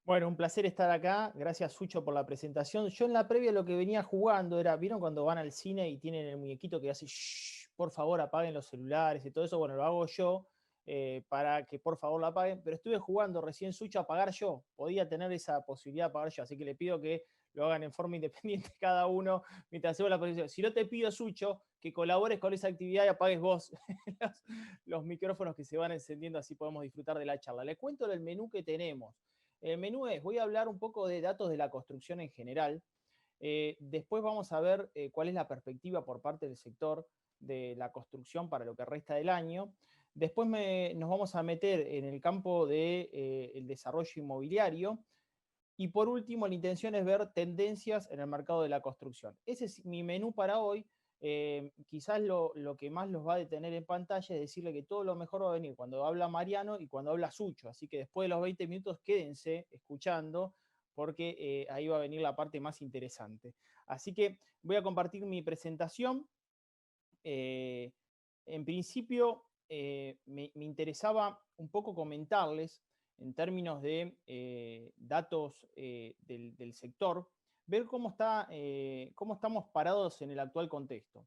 Bueno, un placer estar acá. Gracias, Sucho, por la presentación. Yo en la previa lo que venía jugando era, ¿vieron cuando van al cine y tienen el muñequito que hace, "Shh, por favor, apaguen los celulares y todo eso"? Bueno, lo hago yo para que por favor lo apaguen, pero estuve jugando recién, Sucho, a apagar yo. Podía tener esa posibilidad de apagar yo, así que le pido que lo hagan en forma independiente cada uno mientras hacemos la presentación. Si no, te pido, Sucho, que colabores con esa actividad y apagues vos los, los micrófonos que se van encendiendo, así podemos disfrutar de la charla. Les cuento el menú que tenemos. El menú es, voy a hablar un poco de datos de la construcción en general. Después vamos a ver cuál es la perspectiva por parte del sector de la construcción para lo que resta del año. Después nos vamos a meter en el campo del desarrollo inmobiliario. Y por último, la intención es ver tendencias en el mercado de la construcción. Ese es mi menú para hoy. Quizás lo que más los va a detener en pantalla es decirle que todo lo mejor va a venir cuando habla Mariano y cuando habla Sucho. Así que después de los 20 minutos quédense escuchando porque ahí va a venir la parte más interesante. Así que voy a compartir mi presentación. Eh, en principio, me interesaba un poco comentarles en términos de datos del sector, ver cómo estamos parados en el actual contexto.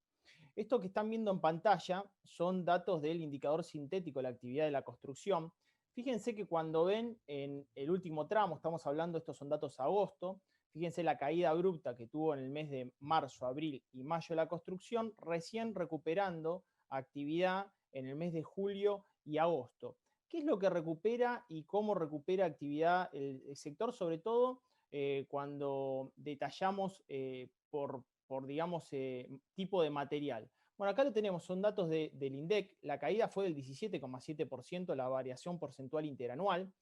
Esto que están viendo en pantalla son datos del indicador sintético de la actividad de la construcción. Fíjense que cuando ven en el último tramo, estamos hablando, estos son datos a agosto, fíjense la caída abrupta que tuvo en el mes de marzo, abril y mayo la construcción, recién recuperando actividad en el mes de julio y agosto. ¿Qué es lo que recupera y cómo recupera actividad el sector? Sobre todo cuando detallamos digamos, tipo de material. Bueno, acá lo tenemos, son datos del INDEC. La caída fue del 17,7%, la variación porcentual interanual.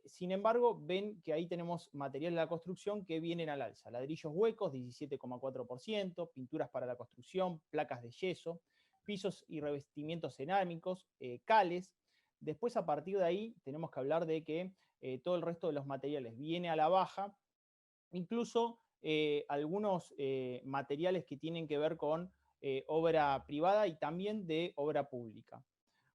Sin embargo, ven que ahí tenemos material de la construcción que vienen al alza. Ladrillos huecos, 17,4%, pinturas para la construcción, placas de yeso, pisos y revestimientos cerámicos, cales. Después, a partir de ahí, tenemos que hablar de que todo el resto de los materiales viene a la baja, incluso algunos materiales que tienen que ver con obra privada y también de obra pública.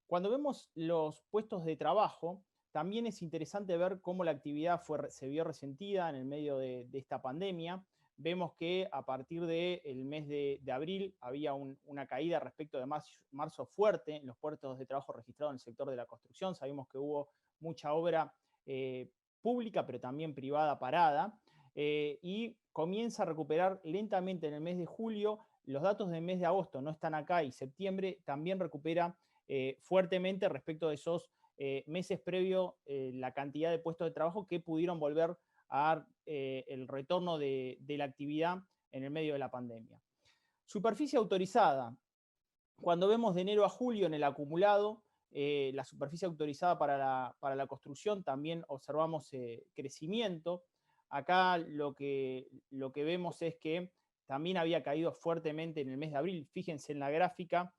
Cuando vemos los puestos de trabajo, también es interesante ver cómo la actividad se vio resentida en el medio de esta pandemia. Vemos que a partir del mes de abril había una caída respecto de marzo fuerte en los puestos de trabajo registrados en el sector de la construcción. Sabemos que hubo mucha obra pública, pero también privada parada. Y comienza a recuperar lentamente en el mes de julio. Los datos del mes de agosto no están acá y septiembre también recupera fuertemente respecto de esos meses previo la cantidad de puestos de trabajo que pudieron volver a el retorno de la actividad en el medio de la pandemia. Superficie autorizada. Cuando vemos de enero a julio en el acumulado, la superficie autorizada para la construcción, también observamos crecimiento. Acá lo que vemos es que también había caído fuertemente en el mes de abril. Fíjense en la gráfica,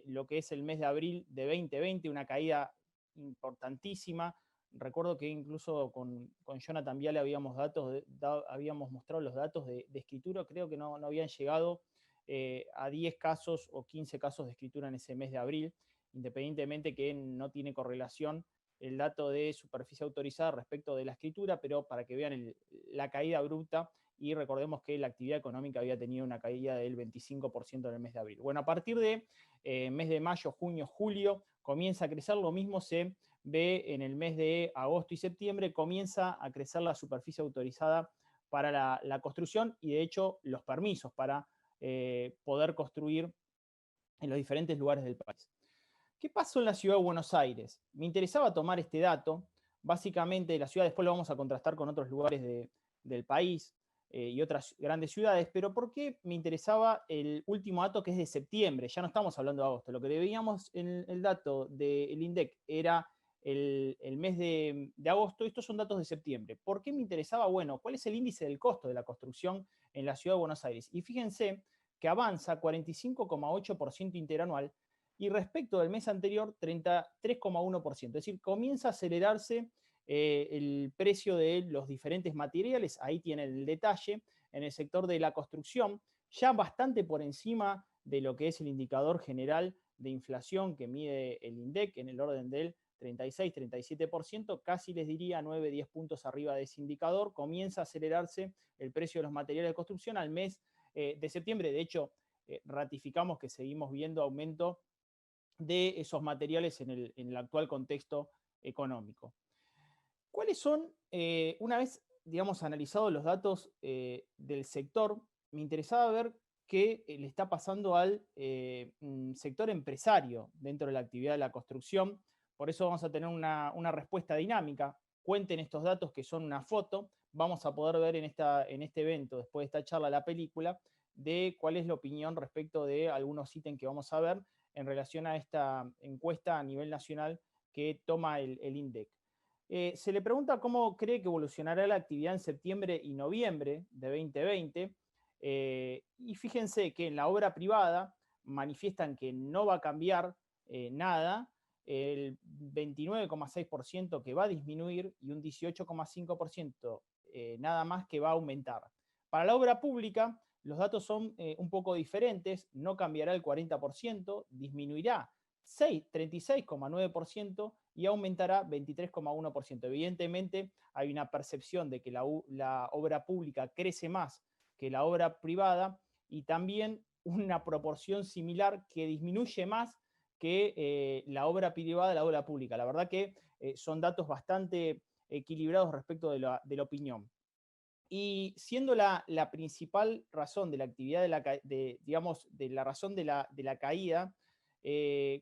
lo que es el mes de abril de 2020, una caída importantísima. Recuerdo que incluso con Jonathan Viale habíamos mostrado los datos de escritura, creo que no habían llegado a 10 casos o 15 casos de escritura en ese mes de abril, independientemente que no tiene correlación el dato de superficie autorizada respecto de la escritura, pero para que vean la caída abrupta y recordemos que la actividad económica había tenido una caída del 25% en el mes de abril. Bueno, a partir de mes de mayo, junio, julio, comienza a crecer, lo mismo se ve en el mes de agosto y septiembre, comienza a crecer la superficie autorizada para la construcción y de hecho los permisos para poder construir en los diferentes lugares del país. ¿Qué pasó en la ciudad de Buenos Aires? Me interesaba tomar este dato. Básicamente, la ciudad después lo vamos a contrastar con otros lugares del país y otras grandes ciudades, pero ¿por qué me interesaba el último dato que es de septiembre? Ya no estamos hablando de agosto. Lo que veíamos en el dato del INDEC era el mes de agosto. Estos son datos de septiembre. ¿Por qué me interesaba? Bueno, ¿cuál es el índice del costo de la construcción en la ciudad de Buenos Aires? Y fíjense que avanza 45,8% interanual y respecto del mes anterior 33,1%. Es decir, comienza a acelerarse el precio de los diferentes materiales, ahí tienen el detalle, en el sector de la construcción, ya bastante por encima de lo que es el indicador general de inflación que mide el INDEC en el orden del 36, 37%, casi les diría 9, 10 puntos arriba de ese indicador. Comienza a acelerarse el precio de los materiales de construcción al mes de septiembre. De hecho, ratificamos que seguimos viendo aumento de esos materiales en el actual contexto económico. ¿Cuáles son, una vez, digamos, analizados los datos del sector, me interesaba ver qué le está pasando al sector empresario dentro de la actividad de la construcción? Por eso vamos a tener una respuesta dinámica. Cuenten estos datos que son una foto. Vamos a poder ver en este evento, después de esta charla, la película, de cuál es la opinión respecto de algunos ítems que vamos a ver en relación a esta encuesta a nivel nacional que toma el INDEC. Se le pregunta cómo cree que evolucionará la actividad en septiembre y noviembre de 2020. Y fíjense que en la obra privada manifiestan que no va a cambiar nada, el 29,6% que va a disminuir y un 18,5% nada más que va a aumentar. Para la obra pública, los datos son un poco diferentes, no cambiará el 40%, disminuirá 36,9% y aumentará 23,1%. Evidentemente hay una percepción de que la obra pública crece más que la obra privada y también una proporción similar que disminuye más que la obra privada a la obra pública. La verdad que son datos bastante equilibrados respecto de la opinión. Y siendo la principal razón de la actividad digamos, de la razón de la caída,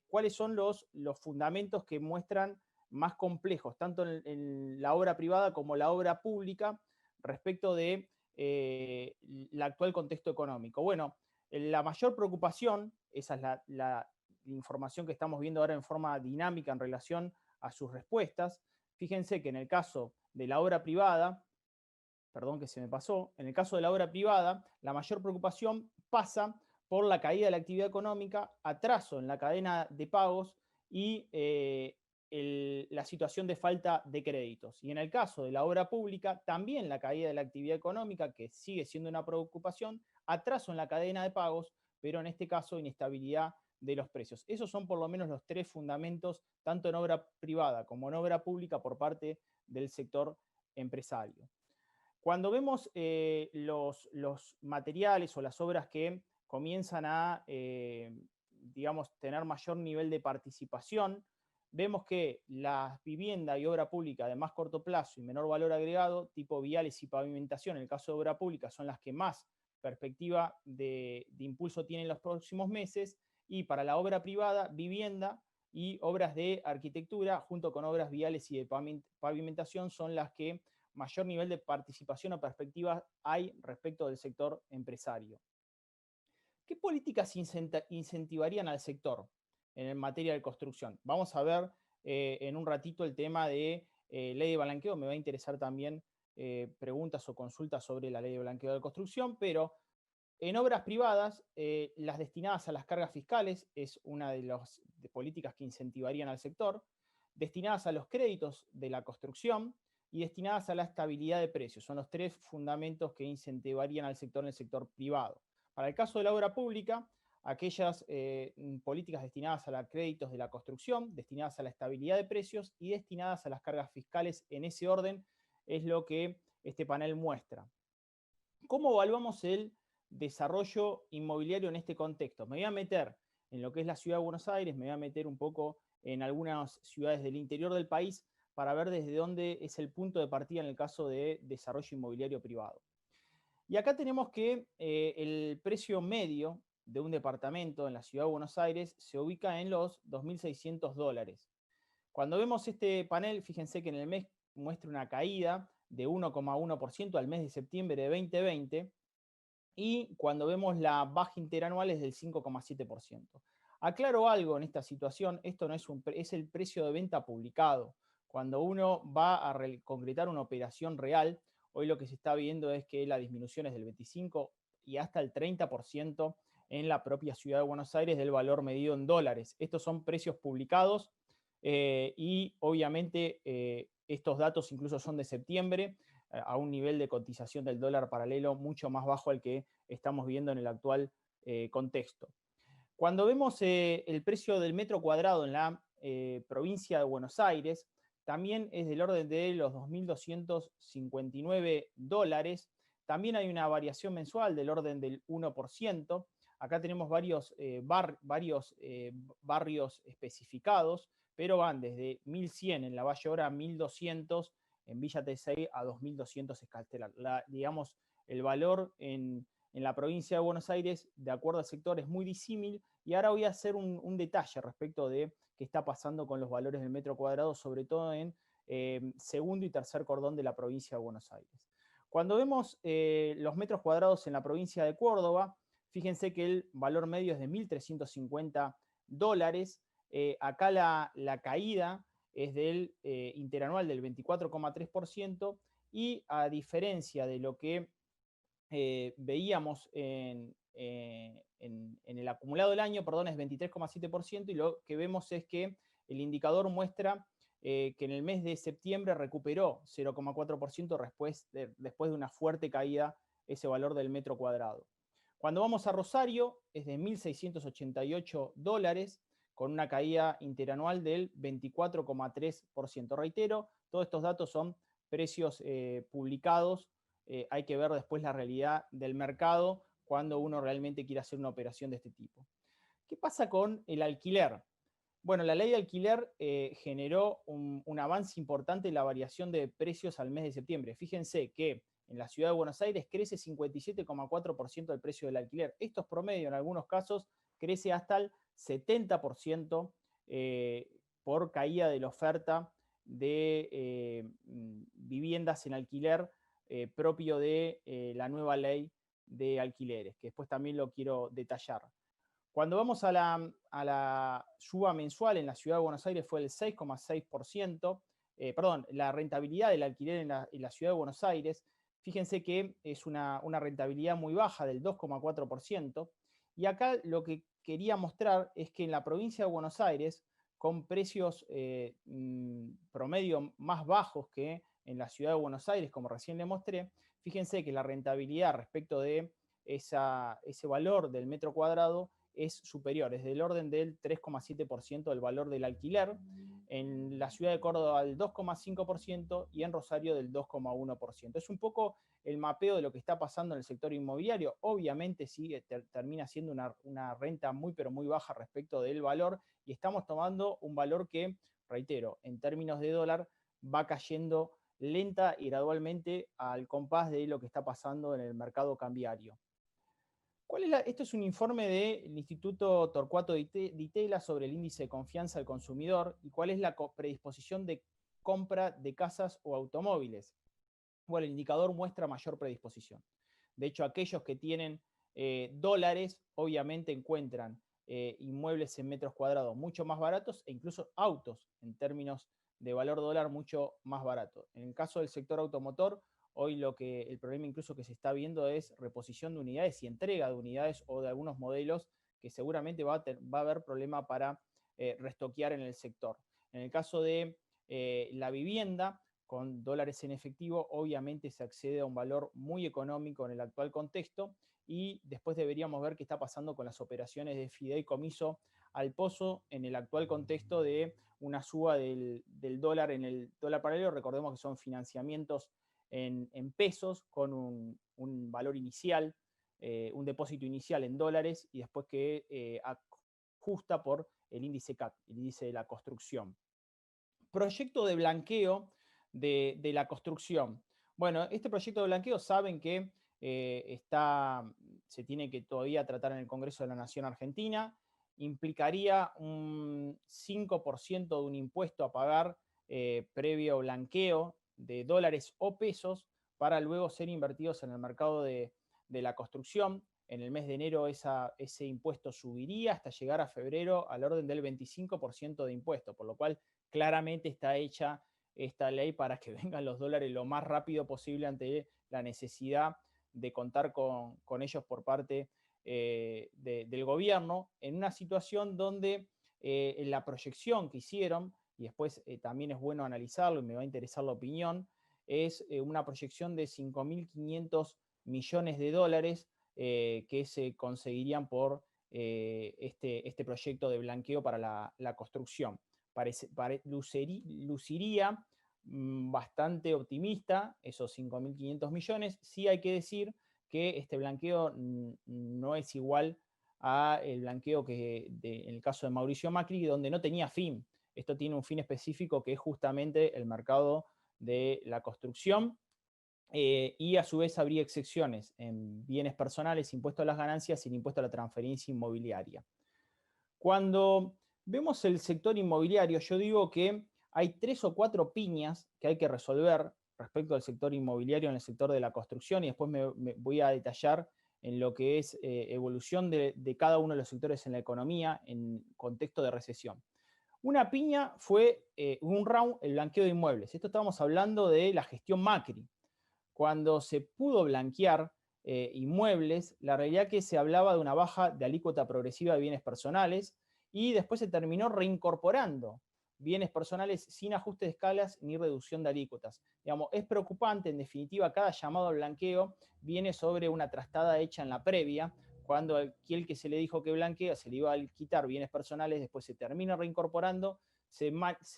cuáles son los fundamentos que muestran más complejos, tanto en la obra privada como la obra pública, respecto de el actual contexto económico. Bueno, la mayor preocupación, esa es la información que estamos viendo ahora en forma dinámica en relación a sus respuestas. Fíjense que en el caso de la obra privada, perdón que se me pasó, en el caso de la obra privada, la mayor preocupación pasa por la caída de la actividad económica, atraso en la cadena de pagos y la situación de falta de créditos. Y en el caso de la obra pública, también la caída de la actividad económica, que sigue siendo una preocupación, atraso en la cadena de pagos, pero en este caso inestabilidad de los precios. Esos son por lo menos los tres fundamentos, tanto en obra privada como en obra pública, por parte del sector empresario. Cuando vemos los materiales o las obras que comienzan a, digamos, tener mayor nivel de participación, vemos que la vivienda y obra pública de más corto plazo y menor valor agregado, tipo viales y pavimentación, en el caso de obra pública, son las que más perspectiva de impulso tienen en los próximos meses, y para la obra privada, vivienda y obras de arquitectura, junto con obras viales y de pavimentación, son las que mayor nivel de participación o perspectiva hay respecto del sector empresario. ¿Qué políticas incentivarían al sector en materia de construcción? Vamos a ver en un ratito el tema de ley de blanqueo. Me va a interesar también preguntas o consultas sobre la ley de blanqueo de construcción, pero en obras privadas, las destinadas a las cargas fiscales es una de las políticas que incentivarían al sector, destinadas a los créditos de la construcción y destinadas a la estabilidad de precios. Son los tres fundamentos que incentivarían al sector en el sector privado. Para el caso de la obra pública, aquellas políticas destinadas a los créditos de la construcción, destinadas a la estabilidad de precios y destinadas a las cargas fiscales, en ese orden es lo que este panel muestra. ¿Cómo evaluamos el desarrollo inmobiliario en este contexto? Me voy a meter en lo que es la ciudad de Buenos Aires, me voy a meter un poco en algunas ciudades del interior del país para ver desde dónde es el punto de partida en el caso de desarrollo inmobiliario privado. Y acá tenemos que el precio medio de un departamento en la ciudad de Buenos Aires se ubica en los $2.600. Cuando vemos este panel, fíjense que en el mes muestra una caída de 1,1% al mes de septiembre de 2020, y cuando vemos la baja interanual es del 5,7%. Aclaro algo en esta situación, esto no es el precio de venta publicado. Cuando uno va a concretar una operación real, hoy lo que se está viendo es que la disminución es del 25 y hasta el 30% en la propia ciudad de Buenos Aires del valor medido en dólares. Estos son precios publicados y obviamente estos datos incluso son de septiembre, a un nivel de cotización del dólar paralelo mucho más bajo al que estamos viendo en el actual contexto. Cuando vemos el precio del metro cuadrado en la provincia de Buenos Aires también es del orden de los $2.259. También hay una variación mensual del orden del 1%. Acá tenemos varios barrios especificados, pero van desde 1.100 en la Valle Ora a 1.200 en Villa Tesey a 2.200 en Castelar. Digamos, el valor en la provincia de Buenos Aires, de acuerdo al sector, es muy disímil. Y ahora voy a hacer un detalle respecto de qué está pasando con los valores del metro cuadrado, sobre todo en segundo y tercer cordón de la provincia de Buenos Aires. Cuando vemos los metros cuadrados en la provincia de Córdoba, fíjense que el valor medio es de $1.350. Acá la caída es del interanual del 24,3%, y a diferencia de lo que veíamos en el acumulado del año, perdón, es 23,7%, y lo que vemos es que el indicador muestra que en el mes de septiembre recuperó 0,4% después de una fuerte caída ese valor del metro cuadrado. Cuando vamos a Rosario es de $1.688, con una caída interanual del 24,3%. Reitero, todos estos datos son precios publicados. Hay que ver después la realidad del mercado cuando uno realmente quiere hacer una operación de este tipo. ¿Qué pasa con el alquiler? Bueno, la ley de alquiler generó un avance importante en la variación de precios al mes de septiembre. Fíjense que en la ciudad de Buenos Aires crece 57,4% el precio del alquiler. Esto es promedio, en algunos casos crece hasta el 70% por caída de la oferta de viviendas en alquiler propio de la nueva ley de alquileres, que después también lo quiero detallar. Cuando vamos a la suba mensual en la ciudad de Buenos Aires fue el 6,6%. Perdón, la rentabilidad del alquiler en la ciudad de Buenos Aires, fíjense que es una rentabilidad muy baja del 2,4%. Y acá lo que quería mostrar es que en la provincia de Buenos Aires, con precios promedio más bajos que en la ciudad de Buenos Aires, como recién le mostré, fíjense que la rentabilidad respecto de ese valor del metro cuadrado es superior, es del orden del 3,7% del valor del alquiler, en la ciudad de Córdoba del 2,5% y en Rosario del 2,1%. Es un poco el mapeo de lo que está pasando en el sector inmobiliario. Obviamente sí, termina siendo una renta muy pero muy baja respecto del valor, y estamos tomando un valor que, reitero, en términos de dólar va cayendo lenta y gradualmente al compás de lo que está pasando en el mercado cambiario. Esto es un informe del Instituto Torcuato Di Tella sobre el índice de confianza del consumidor y cuál es la predisposición de compra de casas o automóviles. Bueno, el indicador muestra mayor predisposición. De hecho, aquellos que tienen dólares obviamente encuentran inmuebles en metros cuadrados mucho más baratos, e incluso autos en términos de valor dólar mucho más barato. En el caso del sector automotor, hoy el problema incluso que se está viendo es reposición de unidades y entrega de unidades o de algunos modelos que seguramente va a haber problema para restoquear en el sector. En el caso de la vivienda, con dólares en efectivo, obviamente se accede a un valor muy económico en el actual contexto, y después deberíamos ver qué está pasando con las operaciones de fideicomiso al pozo en el actual contexto de una suba del dólar en el dólar paralelo. Recordemos que son financiamientos en pesos con un valor inicial, un depósito inicial en dólares, y después que ajusta por el índice CAC, el índice de la construcción. Proyecto de blanqueo de la construcción. Bueno, este proyecto de blanqueo saben que se tiene que todavía tratar en el Congreso de la Nación Argentina. Implicaría un 5% de un impuesto a pagar previo blanqueo de dólares o pesos para luego ser invertidos en el mercado de la construcción. En el mes de enero ese impuesto subiría hasta llegar a febrero al orden del 25% de impuesto, por lo cual claramente está hecha esta ley para que vengan los dólares lo más rápido posible ante la necesidad de contar con ellos por parte del gobierno, en una situación donde en la proyección que hicieron, y después también es bueno analizarlo y me va a interesar la opinión, es una proyección de 5.500 millones de dólares que se conseguirían por este proyecto de blanqueo para la construcción. luciría bastante optimista, esos 5.500 millones. Sí hay que decir que este blanqueo no es igual al blanqueo que en el caso de Mauricio Macri, donde no tenía fin. Esto tiene un fin específico que es justamente el mercado de la construcción, y a su vez habría excepciones en bienes personales, impuesto a las ganancias y el impuesto a la transferencia inmobiliaria. Cuando vemos el sector inmobiliario, yo digo que hay 3 o 4 piñas que hay que resolver respecto al sector inmobiliario en el sector de la construcción, y después me voy a detallar en lo que es evolución de cada uno de los sectores en la economía en contexto de recesión. Una piña fue un round, el blanqueo de inmuebles. Esto estábamos hablando de la gestión Macri. Cuando se pudo blanquear inmuebles, la realidad es que se hablaba de una baja de alícuota progresiva de bienes personales y después se terminó reincorporando bienes personales sin ajuste de escalas ni reducción de alícuotas. Digamos, es preocupante, en definitiva, cada llamado al blanqueo viene sobre una trastada hecha en la previa, cuando aquel que se le dijo que blanquea se le iba a quitar bienes personales, después se termina reincorporando, se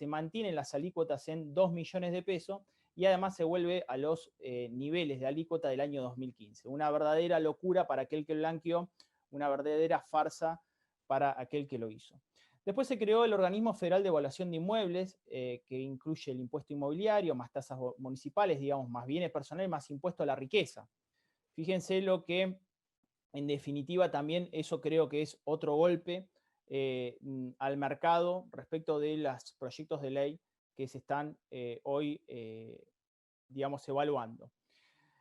mantienen las alícuotas en 2 millones de pesos y además se vuelve a los niveles de alícuota del año 2015. Una verdadera locura para aquel que blanqueó, una verdadera farsa para aquel que lo hizo. Después se creó el Organismo Federal de Evaluación de Inmuebles, que incluye el impuesto inmobiliario, más tasas municipales, digamos, más bienes personales, más impuesto a la riqueza. Fíjense lo que, en definitiva, también eso creo que es otro golpe al mercado respecto de los proyectos de ley que se están hoy, digamos, evaluando.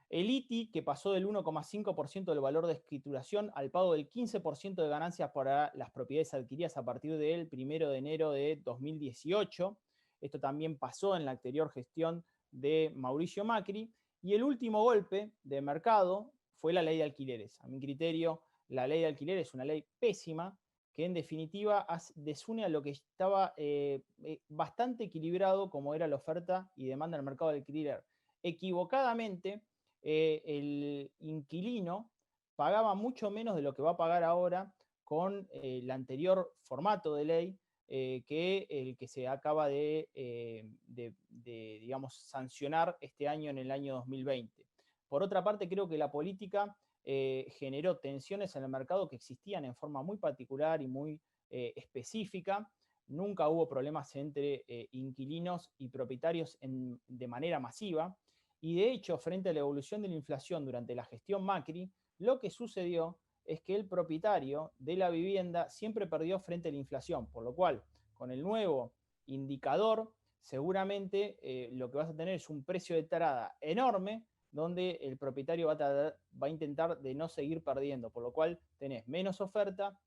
El ITI, que pasó del 1,5% del valor de escrituración al pago del 15% de ganancias para las propiedades adquiridas a partir del 1 de enero de 2018. Esto también pasó en la anterior gestión de Mauricio Macri. Y el último golpe de mercado fue la ley de alquileres. A mi criterio, la ley de alquileres es una ley pésima que en definitiva desune a lo que estaba bastante equilibrado como era la oferta y demanda en el mercado de alquiler. Equivocadamente, el inquilino pagaba mucho menos de lo que va a pagar ahora con el anterior formato de ley que el que se acaba digamos, sancionar este año en el año 2020. Por otra parte, creo que la política generó tensiones en el mercado que existían en forma muy particular y muy específica. Nunca hubo problemas entre inquilinos y propietarios de manera masiva. Y de hecho, frente a la evolución de la inflación durante la gestión Macri, lo que sucedió es que el propietario de la vivienda siempre perdió frente a la inflación, por lo cual, con el nuevo indicador, seguramente lo que vas a tener es un precio de entrada enorme, donde el propietario va a intentar de no seguir perdiendo, por lo cual tenés menos oferta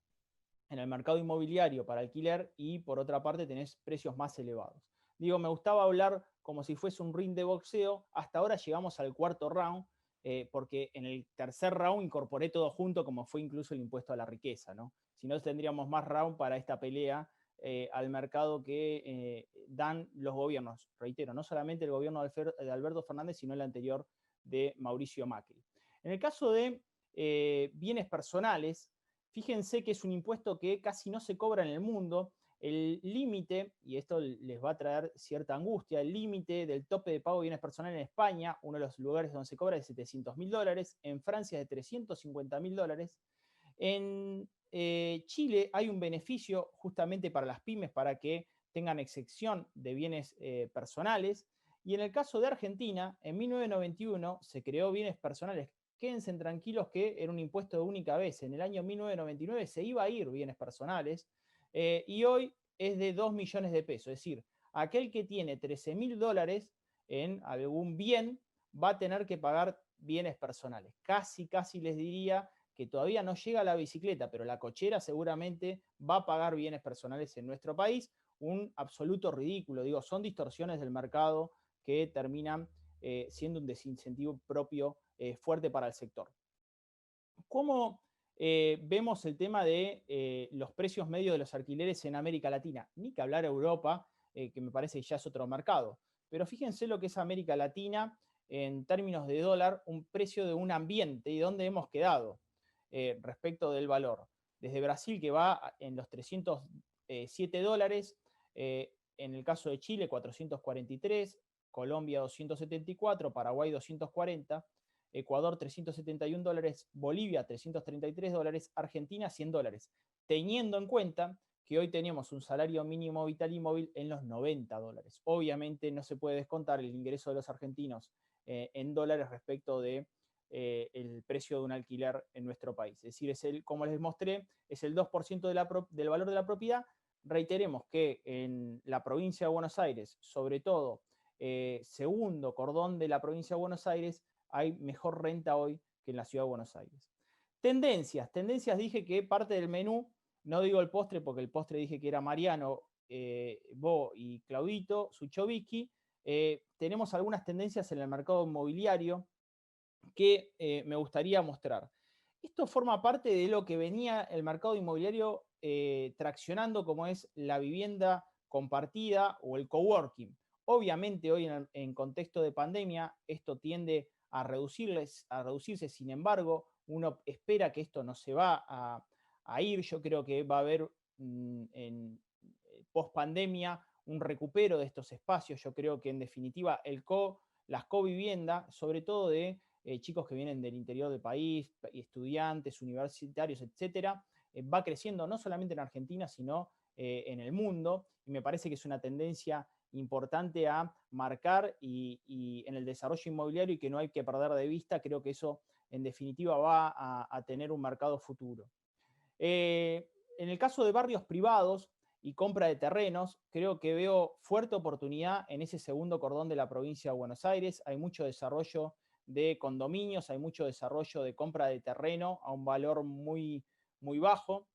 en el mercado inmobiliario para alquiler y por otra parte tenés precios más elevados. Digo, me gustaba hablar como si fuese un ring de boxeo. Hasta ahora llegamos al cuarto round, porque en el tercer round incorporé todo junto, como fue incluso el impuesto a la riqueza, ¿no? Si no, tendríamos más round para esta pelea al mercado que dan los gobiernos. Reitero, no solamente el gobierno de Alberto Fernández, sino el anterior de Mauricio Macri. En el caso de bienes personales, fíjense que es un impuesto que casi no se cobra en el mundo. El límite, y esto les va a traer cierta angustia, el límite del tope de pago de bienes personales en España, uno de los lugares donde se cobra es de $700.000, en Francia es de $350.000. En Chile hay un beneficio justamente para las pymes para que tengan excepción de bienes personales. Y en el caso de Argentina, en 1991 se creó bienes personales. Quédense tranquilos que era un impuesto de única vez. En el año 1999 se iba a ir bienes personales y hoy es de 2 millones de pesos. Es decir, aquel que tiene $13.000 en algún bien va a tener que pagar bienes personales. Casi les diría que todavía no llega a la bicicleta, pero la cochera seguramente va a pagar bienes personales en nuestro país. Un absoluto ridículo. Digo, son distorsiones del mercado que terminan siendo un desincentivo propio fuerte para el sector. ¿Cómo vemos el tema de los precios medios de los alquileres en América Latina? Ni que hablar Europa, que me parece que ya es otro mercado. Pero fíjense lo que es América Latina en términos de dólar, un precio de un ambiente y dónde hemos quedado respecto del valor. Desde Brasil, que va en los $307, en el caso de Chile, 443, Colombia 274, Paraguay 240, Ecuador $371, Bolivia $333, Argentina $100, teniendo en cuenta que hoy tenemos un salario mínimo vital y móvil en los $90. Obviamente no se puede descontar el ingreso de los argentinos en dólares respecto de el precio de un alquiler en nuestro país. Es decir, como les mostré, es el 2% del valor de la propiedad. Reiteremos que en la provincia de Buenos Aires, sobre todo segundo cordón de la provincia de Buenos Aires, hay mejor renta hoy que en la ciudad de Buenos Aires. Tendencias dije que parte del menú, no digo el postre porque el postre dije que era Mariano, Bo y Claudito, Suchovicki. Tenemos algunas tendencias en el mercado inmobiliario que me gustaría mostrar. Esto forma parte de lo que venía el mercado inmobiliario traccionando, como es la vivienda compartida o el coworking. Obviamente hoy en contexto de pandemia esto tiende a reducirse, sin embargo, uno espera que esto no se va a ir. Yo creo que va a haber en post pandemia un recupero de estos espacios. Yo creo que en definitiva las coviviendas, sobre todo de chicos que vienen del interior del país, estudiantes, universitarios, etcétera, va creciendo no solamente en Argentina, sino en el mundo, y me parece que es una tendencia importante a marcar y en el desarrollo inmobiliario y que no hay que perder de vista. Creo que eso en definitiva va a tener un mercado futuro. En el caso de barrios privados y compra de terrenos, creo que veo fuerte oportunidad en ese segundo cordón de la provincia de Buenos Aires. Hay mucho desarrollo de condominios, hay mucho desarrollo de compra de terreno a un valor muy, muy bajo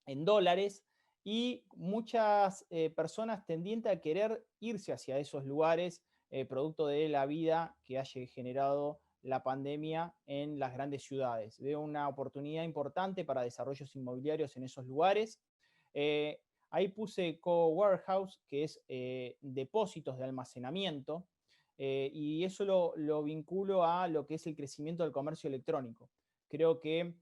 en dólares, y muchas personas tendientes a querer irse hacia esos lugares producto de la vida que haya generado la pandemia en las grandes ciudades. Veo una oportunidad importante para desarrollos inmobiliarios en esos lugares. Ahí puse co-warehouse, que es depósitos de almacenamiento, y eso lo vinculo a lo que es el crecimiento del comercio electrónico. Creo que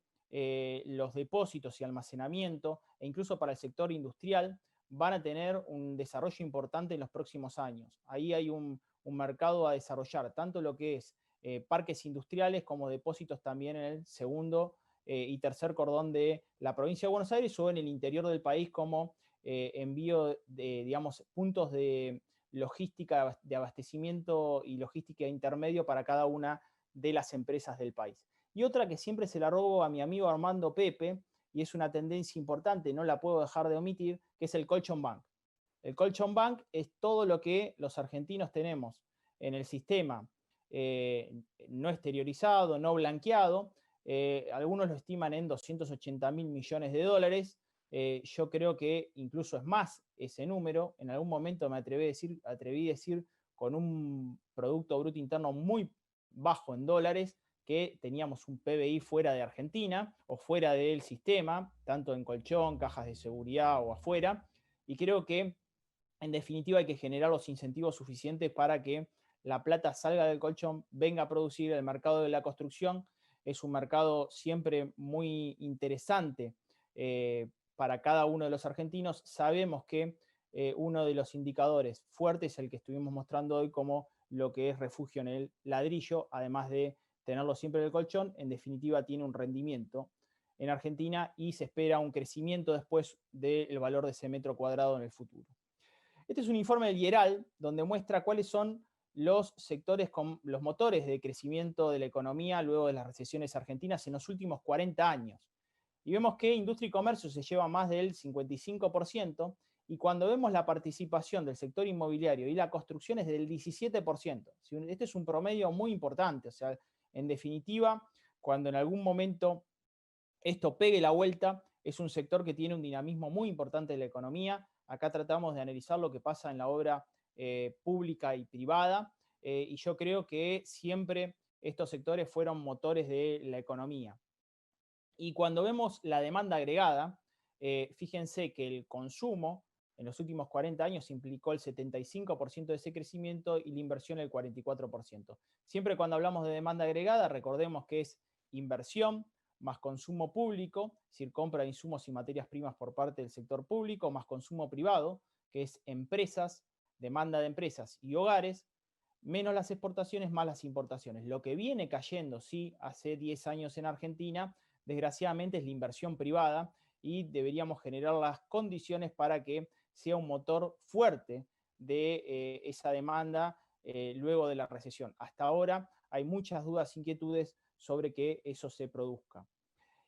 los depósitos y almacenamiento, e incluso para el sector industrial, van a tener un desarrollo importante en los próximos años. Ahí hay un mercado a desarrollar, tanto lo que es parques industriales como depósitos también en el segundo y tercer cordón de la provincia de Buenos Aires o en el interior del país, como envío de, digamos, puntos de logística de abastecimiento y logística intermedio para cada una de las empresas del país. Y otra que siempre se la robo a mi amigo Armando Pepe, y es una tendencia importante, no la puedo dejar de omitir, que es el Colchón Bank. El Colchón Bank es todo lo que los argentinos tenemos en el sistema no exteriorizado, no blanqueado. Algunos lo estiman en 280.000 millones de dólares. Yo creo que incluso es más ese número. En algún momento me atreví a decir con un Producto Bruto Interno muy bajo en dólares, que teníamos un PBI fuera de Argentina o fuera del sistema, tanto en colchón, cajas de seguridad o afuera. Y creo que en definitiva hay que generar los incentivos suficientes para que la plata salga del colchón, venga a producir. El mercado de la construcción es un mercado siempre muy interesante para cada uno de los argentinos. Sabemos que uno de los indicadores fuertes es el que estuvimos mostrando hoy, como lo que es refugio en el ladrillo, además de tenerlo siempre en el colchón. En definitiva tiene un rendimiento en Argentina y se espera un crecimiento después del valor de ese metro cuadrado en el futuro. Este es un informe del IERAL donde muestra cuáles son los sectores con los motores de crecimiento de la economía luego de las recesiones argentinas en los últimos 40 años. Y vemos que industria y comercio se lleva más del 55%, y cuando vemos la participación del sector inmobiliario y la construcción es del 17%. Este es un promedio muy importante. O sea, en definitiva, cuando en algún momento esto pegue la vuelta, es un sector que tiene un dinamismo muy importante de la economía. Acá tratamos de analizar lo que pasa en la obra pública y privada, y yo creo que siempre estos sectores fueron motores de la economía. Y cuando vemos la demanda agregada, fíjense que el consumo en los últimos 40 años implicó el 75% de ese crecimiento y la inversión el 44%. Siempre cuando hablamos de demanda agregada, recordemos que es inversión más consumo público, es decir, compra de insumos y materias primas por parte del sector público, más consumo privado, que es empresas, demanda de empresas y hogares, menos las exportaciones, más las importaciones. Lo que viene cayendo, sí, hace 10 años en Argentina, desgraciadamente es la inversión privada y deberíamos generar las condiciones para que sea un motor fuerte de esa demanda luego de la recesión. Hasta ahora hay muchas dudas, inquietudes sobre que eso se produzca.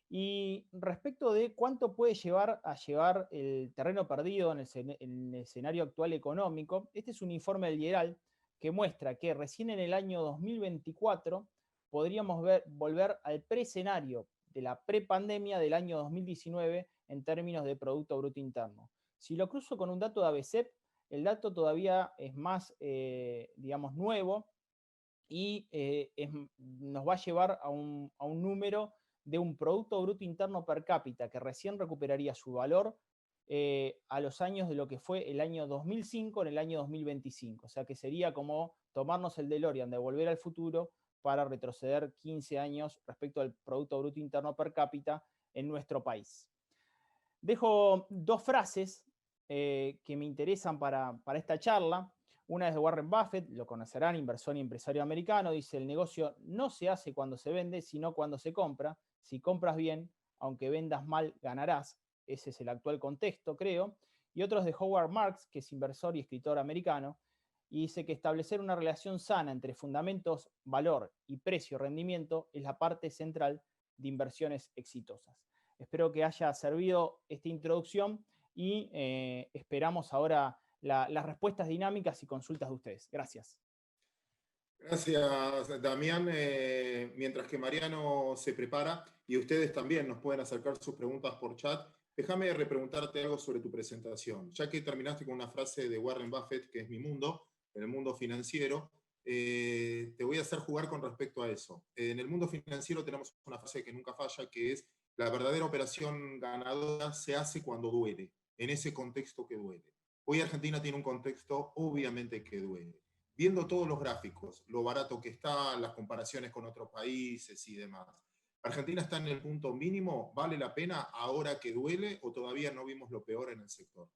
Y respecto de cuánto puede llevar a llevar el terreno perdido en el escenario actual económico, este es un informe del IERAL que muestra que recién en el año 2024 podríamos volver al preescenario de la prepandemia del año 2019 en términos de Producto Bruto Interno. Si lo cruzo con un dato de ABCEP, el dato todavía es más, digamos, nuevo y nos va a llevar a un número de un Producto Bruto Interno per cápita que recién recuperaría su valor a los años de lo que fue el año 2005 en el año 2025. O sea que sería como tomarnos el DeLorean de Volver al Futuro para retroceder 15 años respecto al Producto Bruto Interno per cápita en nuestro país. Dejo dos frases que me interesan para esta charla. Una es de Warren Buffett, lo conocerán, inversor y empresario americano. Dice, el negocio no se hace cuando se vende, sino cuando se compra. Si compras bien, aunque vendas mal, ganarás. Ese es el actual contexto, creo. Y otro es de Howard Marks, que es inversor y escritor americano, y dice que establecer una relación sana entre fundamentos, valor y precio-rendimiento es la parte central de inversiones exitosas. Espero que haya servido esta introducción y esperamos ahora las respuestas dinámicas y consultas de ustedes. Gracias. Gracias, Damián. Mientras que Mariano se prepara y ustedes también nos pueden acercar sus preguntas por chat, déjame repreguntarte algo sobre tu presentación. Ya que terminaste con una frase de Warren Buffett, que es mi mundo, en el mundo financiero, te voy a hacer jugar con respecto a eso. En el mundo financiero tenemos una frase que nunca falla, que es la verdadera operación ganadora se hace cuando duele, en ese contexto que duele. Hoy Argentina tiene un contexto obviamente que duele. Viendo todos los gráficos, lo barato que está, las comparaciones con otros países y demás. ¿Argentina está en el punto mínimo? ¿Vale la pena ahora que duele o todavía no vimos lo peor en el sector?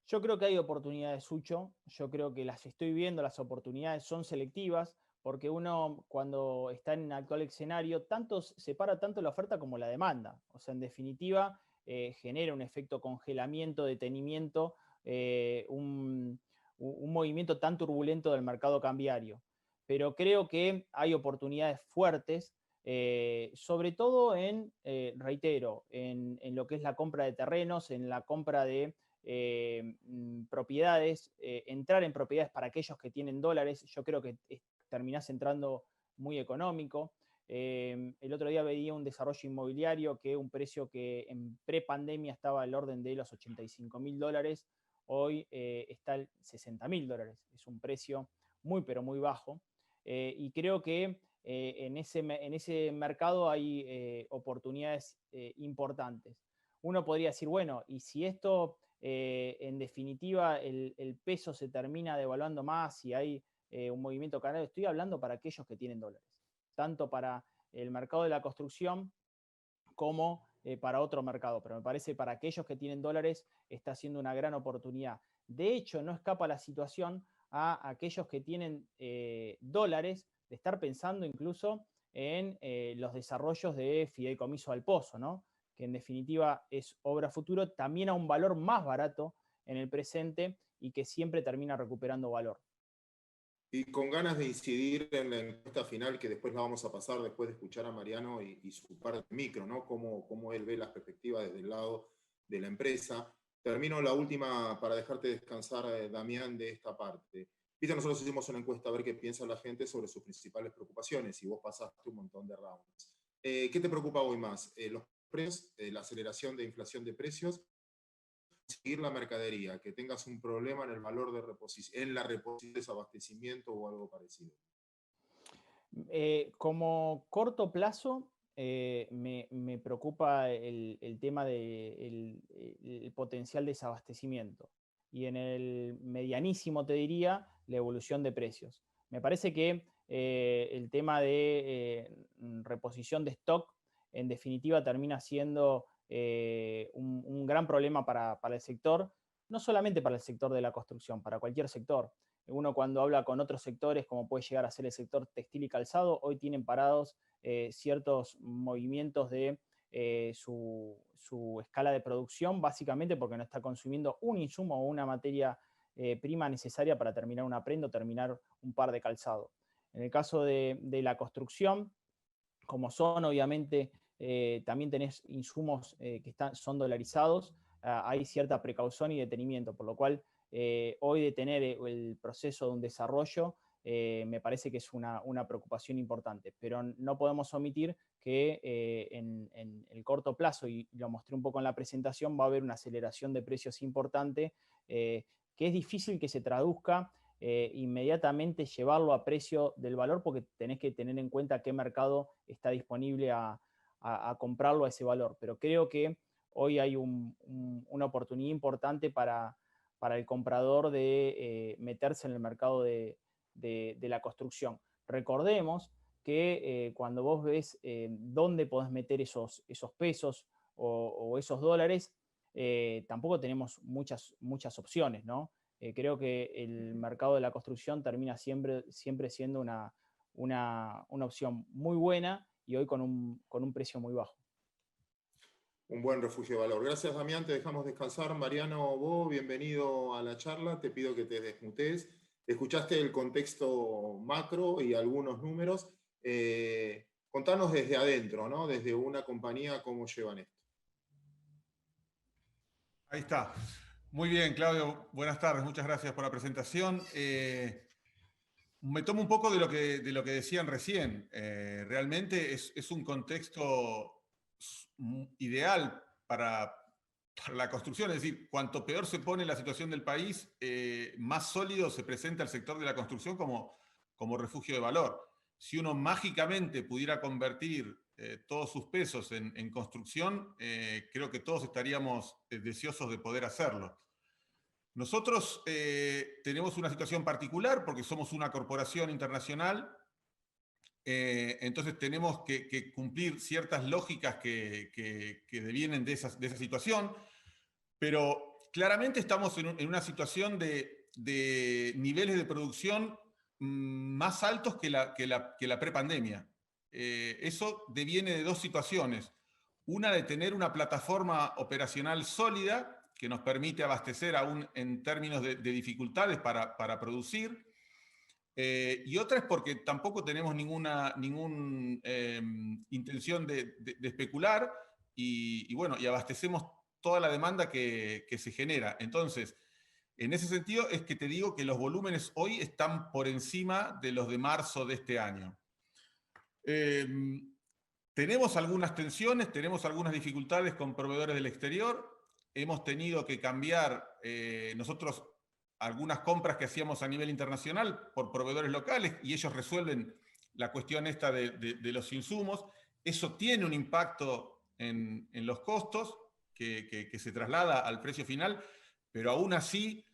Yo creo que hay oportunidades, Sucho. Yo creo que las estoy viendo, las oportunidades son selectivas, porque uno cuando está en el actual escenario, separa tanto la oferta como la demanda. O sea, en definitiva, genera un efecto congelamiento, detenimiento, un movimiento tan turbulento del mercado cambiario. Pero creo que hay oportunidades fuertes, sobre todo reitero, en lo que es la compra de terrenos, en la compra de propiedades, entrar en propiedades para aquellos que tienen dólares. Yo creo que terminás entrando muy económico. El otro día veía un desarrollo inmobiliario que un precio que en prepandemia estaba al orden de los $85.000, hoy está al $60.000. Es un precio muy, pero muy bajo. Y creo que en ese mercado hay oportunidades importantes. Uno podría decir, bueno, y si esto en definitiva el peso se termina devaluando más y hay un movimiento canario, estoy hablando para aquellos que tienen dólares, tanto para el mercado de la construcción como para otro mercado, pero me parece para aquellos que tienen dólares está siendo una gran oportunidad. De hecho, no escapa la situación a aquellos que tienen dólares de estar pensando incluso en los desarrollos de fideicomiso al pozo, ¿no? Que en definitiva es obra futuro, también a un valor más barato en el presente y que siempre termina recuperando valor. Y con ganas de incidir en la encuesta final, que después la vamos a pasar después de escuchar a Mariano y su parte micro, ¿no? Cómo él ve las perspectivas desde el lado de la empresa. Termino la última para dejarte descansar, Damián, de esta parte. Viste, nosotros hicimos una encuesta a ver qué piensa la gente sobre sus principales preocupaciones y vos pasaste un montón de rounds. ¿Qué te preocupa hoy más? ¿Los precios, la aceleración de inflación de precios? ¿Conseguir la mercadería, que tengas un problema en el valor de reposición, en la reposición, desabastecimiento o algo parecido? Como corto plazo, me preocupa el tema del el potencial desabastecimiento. Y en el medianísimo, te diría, la evolución de precios. Me parece que el tema de reposición de stock, en definitiva, termina siendo un gran problema para el sector. no solamente para el sector de la construcción, para cualquier sector. Uno cuando habla con otros sectores, como puede llegar a ser el sector textil y calzado, hoy tienen parados ciertos movimientos de su escala de producción, básicamente porque no está consumiendo un insumo o una materia prima necesaria para terminar una prenda o terminar un par de calzado. En el caso de la construcción, como son obviamente, también tenés insumos que son dolarizados, hay cierta precaución y detenimiento, por lo cual hoy detener el proceso de un desarrollo me parece que es una preocupación importante, pero no podemos omitir que en el corto plazo, y lo mostré un poco en la presentación, va a haber una aceleración de precios importante, que es difícil que se traduzca inmediatamente, llevarlo a precio del valor, porque tenés que tener en cuenta qué mercado está disponible a comprarlo a ese valor. Pero creo que hoy hay una oportunidad importante para el comprador de meterse en el mercado de la construcción. Recordemos que cuando vos ves dónde podés meter esos pesos o esos dólares, tampoco tenemos muchas opciones, ¿no? Creo que el mercado de la construcción termina siempre siendo una opción muy buena y hoy con un precio muy bajo. Un buen refugio de valor. Gracias, Damián. Te dejamos descansar. Mariano, vos, bienvenido a la charla. Te pido que te desmutes. Escuchaste el contexto macro y algunos números. Contanos desde adentro, ¿no? Desde una compañía, cómo llevan esto. Ahí está. Muy bien, Claudio. Buenas tardes. Muchas gracias por la presentación. Me tomo un poco de lo que decían recién. Realmente es un contexto ideal para la construcción. Es decir, cuanto peor se pone la situación del país, más sólido se presenta el sector de la construcción como refugio de valor. Si uno mágicamente pudiera convertir todos sus pesos en construcción, creo que todos estaríamos deseosos de poder hacerlo. Nosotros tenemos una situación particular porque somos una corporación internacional, entonces tenemos que cumplir ciertas lógicas que devienen de esa situación, pero claramente estamos en una situación de niveles de producción más altos que la prepandemia. Eso deviene de dos situaciones. Una, de tener una plataforma operacional sólida que nos permite abastecer aún en términos de dificultades para producir. Y otra es porque tampoco tenemos ninguna intención de especular y abastecemos toda la demanda que se genera. Entonces, en ese sentido es que te digo que los volúmenes hoy están por encima de los de marzo de este año. Tenemos algunas tensiones, tenemos algunas dificultades con proveedores del exterior. Hemos tenido que cambiar nosotros algunas compras que hacíamos a nivel internacional por proveedores locales y ellos resuelven la cuestión esta de los insumos. Eso tiene un impacto en los costos que se traslada al precio final, pero aún así,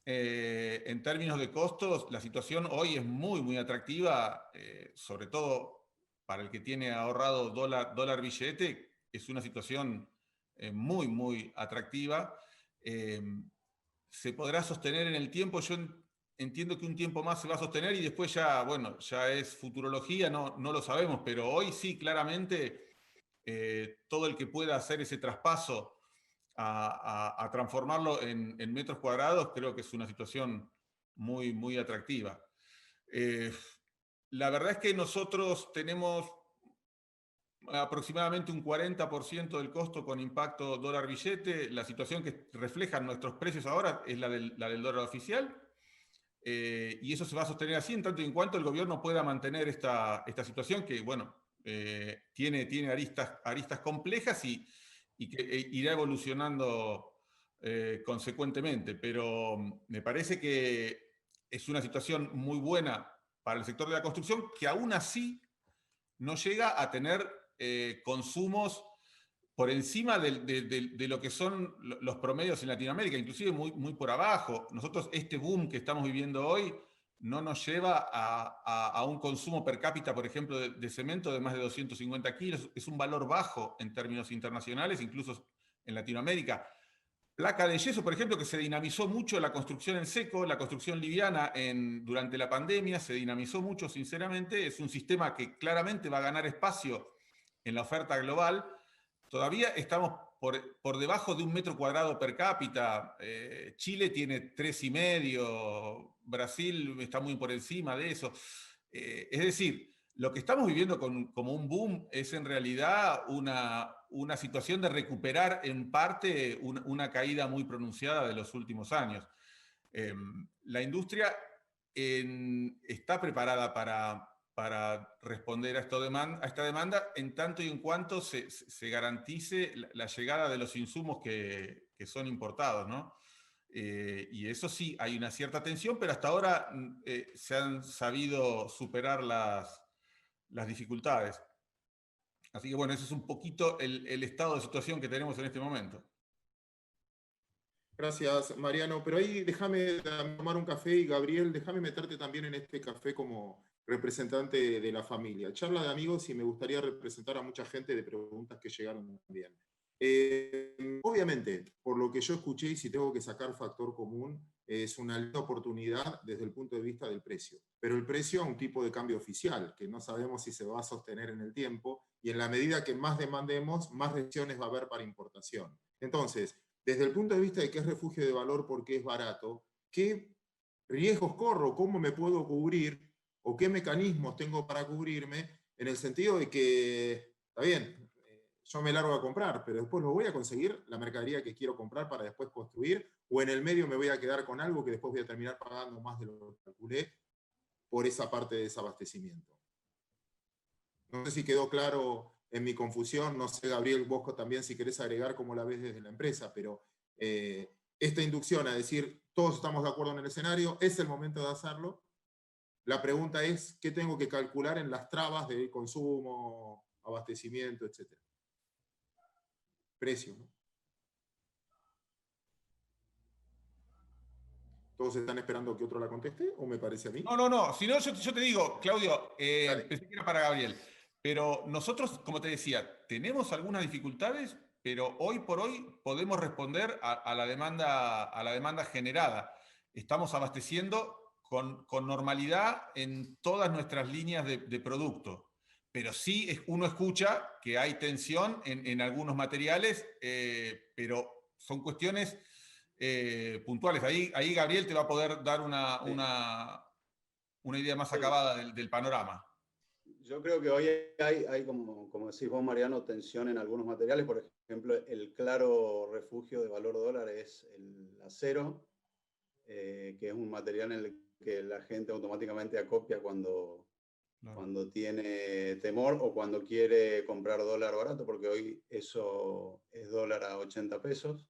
en términos de costos, la situación hoy es muy, muy atractiva, sobre todo para el que tiene ahorrado dólar billete, es una situación muy, muy atractiva. Se podrá sostener en el tiempo. Yo entiendo que un tiempo más se va a sostener y después ya, bueno, ya es futurología, no lo sabemos, pero hoy sí, claramente, todo el que pueda hacer ese traspaso a transformarlo en metros cuadrados, creo que es una situación muy, muy atractiva. La verdad es que nosotros tenemos aproximadamente un 40% del costo con impacto dólar billete. La situación que reflejan nuestros precios ahora es la del dólar oficial, y eso se va a sostener así en tanto y en cuanto el gobierno pueda mantener esta situación que, bueno, tiene aristas complejas y que irá evolucionando consecuentemente, pero me parece que es una situación muy buena para el sector de la construcción, que aún así no llega a tener consumos por encima de lo que son los promedios en Latinoamérica, inclusive muy, muy por abajo. Nosotros este boom que estamos viviendo hoy no nos lleva a un consumo per cápita, por ejemplo, de cemento de más de 250 kilos. Es un valor bajo en términos internacionales, incluso en Latinoamérica. Placa de yeso, por ejemplo, que se dinamizó mucho la construcción en seco, la construcción liviana durante la pandemia, se dinamizó mucho, sinceramente. Es un sistema que claramente va a ganar espacio en la oferta global. Todavía estamos por debajo de 1 metro cuadrado per cápita. Chile tiene 3,5, Brasil está muy por encima de eso. Es decir, lo que estamos viviendo como un boom es en realidad una situación de recuperar en parte una caída muy pronunciada de los últimos años. La industria está preparada para responder a esta demanda en tanto y en cuanto se garantice la llegada de los insumos que son importados, ¿no? Y eso sí, hay una cierta tensión, pero hasta ahora se han sabido superar las dificultades. Así que bueno, ese es un poquito el estado de situación que tenemos en este momento. Gracias, Mariano. Pero ahí déjame tomar un café y Gabriel, déjame meterte también en este café como representante de la familia. Charla de amigos y me gustaría representar a mucha gente de preguntas que llegaron también. Obviamente, por lo que yo escuché, y si tengo que sacar factor común, es una linda oportunidad desde el punto de vista del precio. Pero el precio a un tipo de cambio oficial, que no sabemos si se va a sostener en el tiempo, y en la medida que más demandemos, más restricciones va a haber para importación. Entonces, desde el punto de vista de qué es refugio de valor porque es barato, ¿qué riesgos corro? ¿Cómo me puedo cubrir? ¿O qué mecanismos tengo para cubrirme? En el sentido de que, está bien, yo me largo a comprar, pero después lo voy a conseguir, la mercadería que quiero comprar para después construir, o en el medio me voy a quedar con algo que después voy a terminar pagando más de lo que calculé por esa parte de desabastecimiento. No sé si quedó claro en mi confusión, no sé, Gabriel Bosco, también si querés agregar cómo la ves desde la empresa, pero esta inducción a decir, todos estamos de acuerdo en el escenario, es el momento de hacerlo. La pregunta es, ¿qué tengo que calcular en las trabas de consumo, abastecimiento, etcétera? Precio, ¿no? ¿Todos están esperando que otro la conteste o me parece a mí? No. Si no, yo te digo, Claudio, pensé que era para Gabriel. Pero nosotros, como te decía, tenemos algunas dificultades, pero hoy por hoy podemos responder a la demanda generada. Estamos abasteciendo con normalidad en todas nuestras líneas de producto. Pero sí uno escucha que hay tensión en algunos materiales, pero son cuestiones puntuales. Ahí Gabriel te va a poder dar una idea más acabada del panorama. Yo creo que hoy hay como decís vos, Mariano, tensión en algunos materiales. Por ejemplo, el claro refugio de valor dólar es el acero, que es un material en el que la gente automáticamente acopia cuando tiene temor o cuando quiere comprar dólar barato, porque hoy eso es dólar a 80 pesos.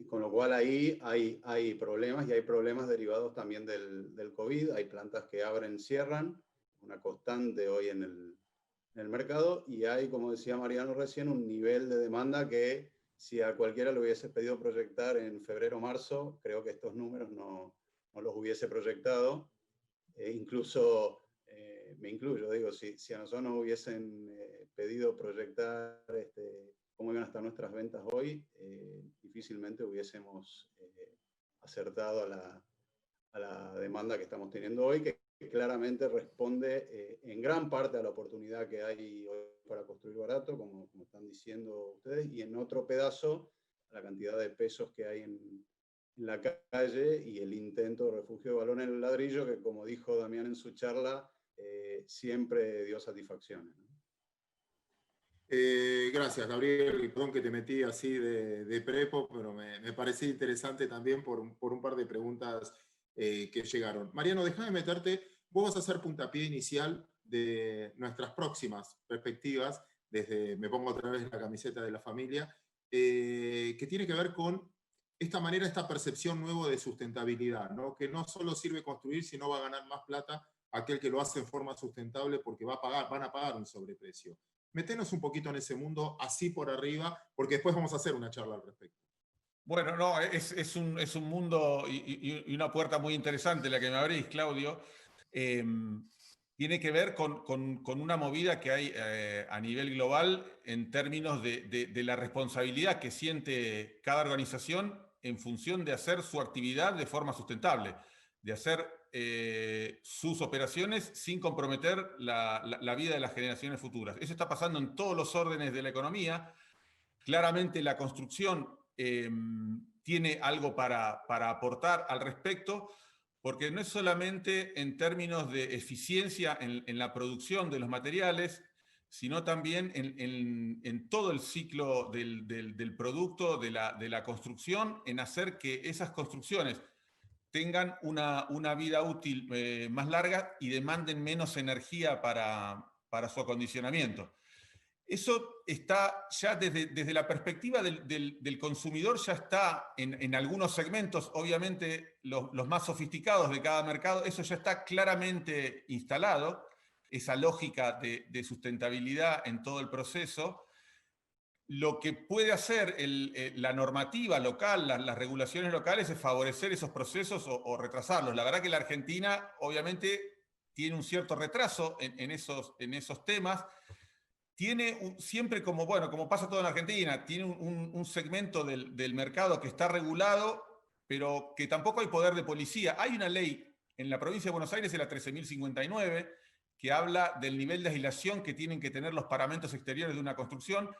Con lo cual ahí hay problemas, y hay problemas derivados también del COVID. Hay plantas que abren, cierran, una constante hoy en el mercado, y hay, como decía Mariano recién, un nivel de demanda que si a cualquiera le hubiese pedido proyectar en febrero o marzo, creo que estos números no los hubiese proyectado. Incluso me incluyo, digo, si a nosotros nos hubiesen pedido proyectar cómo iban a estar nuestras ventas hoy, difícilmente hubiésemos acertado a la demanda que estamos teniendo hoy, que claramente responde en gran parte a la oportunidad que hay hoy para construir barato, como están diciendo ustedes, y en otro pedazo a la cantidad de pesos que hay en la calle y el intento de refugio de valor en el ladrillo, que como dijo Damián en su charla, siempre dio satisfacciones, ¿no? Gracias, Gabriel, y perdón que te metí así de prepo, pero me parecía interesante también por un par de preguntas que llegaron. Mariano, déjame meterte, vos vas a hacer puntapié inicial de nuestras próximas perspectivas, me pongo otra vez la camiseta de la familia, que tiene que ver con esta percepción nueva de sustentabilidad, ¿no? Que no solo sirve construir, sino va a ganar más plata aquel que lo hace en forma sustentable porque van a pagar un sobreprecio. Metenos un poquito en ese mundo, así por arriba, porque después vamos a hacer una charla al respecto. Bueno, no, es un mundo y una puerta muy interesante la que me abrís, Claudio. tiene que ver con una movida que hay a nivel global en términos de la responsabilidad que siente cada organización en función de hacer su actividad de forma sustentable, de hacer sus operaciones sin comprometer la vida de las generaciones futuras. Eso está pasando en todos los órdenes de la economía. Claramente la construcción tiene algo para aportar al respecto, porque no es solamente en términos de eficiencia en la producción de los materiales, sino también en todo el ciclo del producto, de la construcción, en hacer que esas construcciones tengan una vida útil más larga y demanden menos energía para su acondicionamiento. Eso está ya desde la perspectiva del consumidor, ya está en algunos segmentos, obviamente los más sofisticados de cada mercado, eso ya está claramente instalado, esa lógica de sustentabilidad en todo el proceso. Lo que puede hacer la normativa local, las regulaciones locales, es favorecer esos procesos o retrasarlos. La verdad que la Argentina, obviamente, tiene un cierto retraso en esos temas. Tiene siempre, como pasa todo en Argentina, tiene un segmento del mercado que está regulado, pero que tampoco hay poder de policía. Hay una ley en la provincia de Buenos Aires, es la 13.059, que habla del nivel de aislación que tienen que tener los paramentos exteriores de una construcción,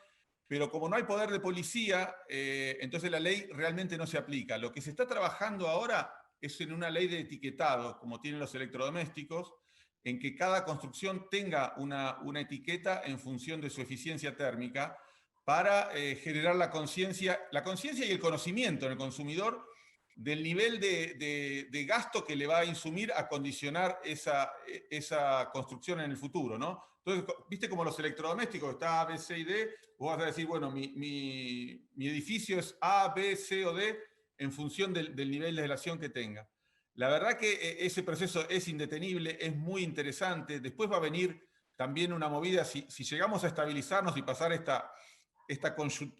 pero como no hay poder de policía, entonces la ley realmente no se aplica. Lo que se está trabajando ahora es en una ley de etiquetado, como tienen los electrodomésticos, en que cada construcción tenga una etiqueta en función de su eficiencia térmica para generar la conciencia y el conocimiento en el consumidor del nivel de gasto que le va a insumir a condicionar esa construcción en el futuro, ¿no? Entonces, viste como los electrodomésticos, está A, B, C y D, vos vas a decir, bueno, mi edificio es A, B, C o D en función del nivel de aislación que tenga. La verdad que ese proceso es indetenible, es muy interesante. Después va a venir también una movida, si llegamos a estabilizarnos y pasar esta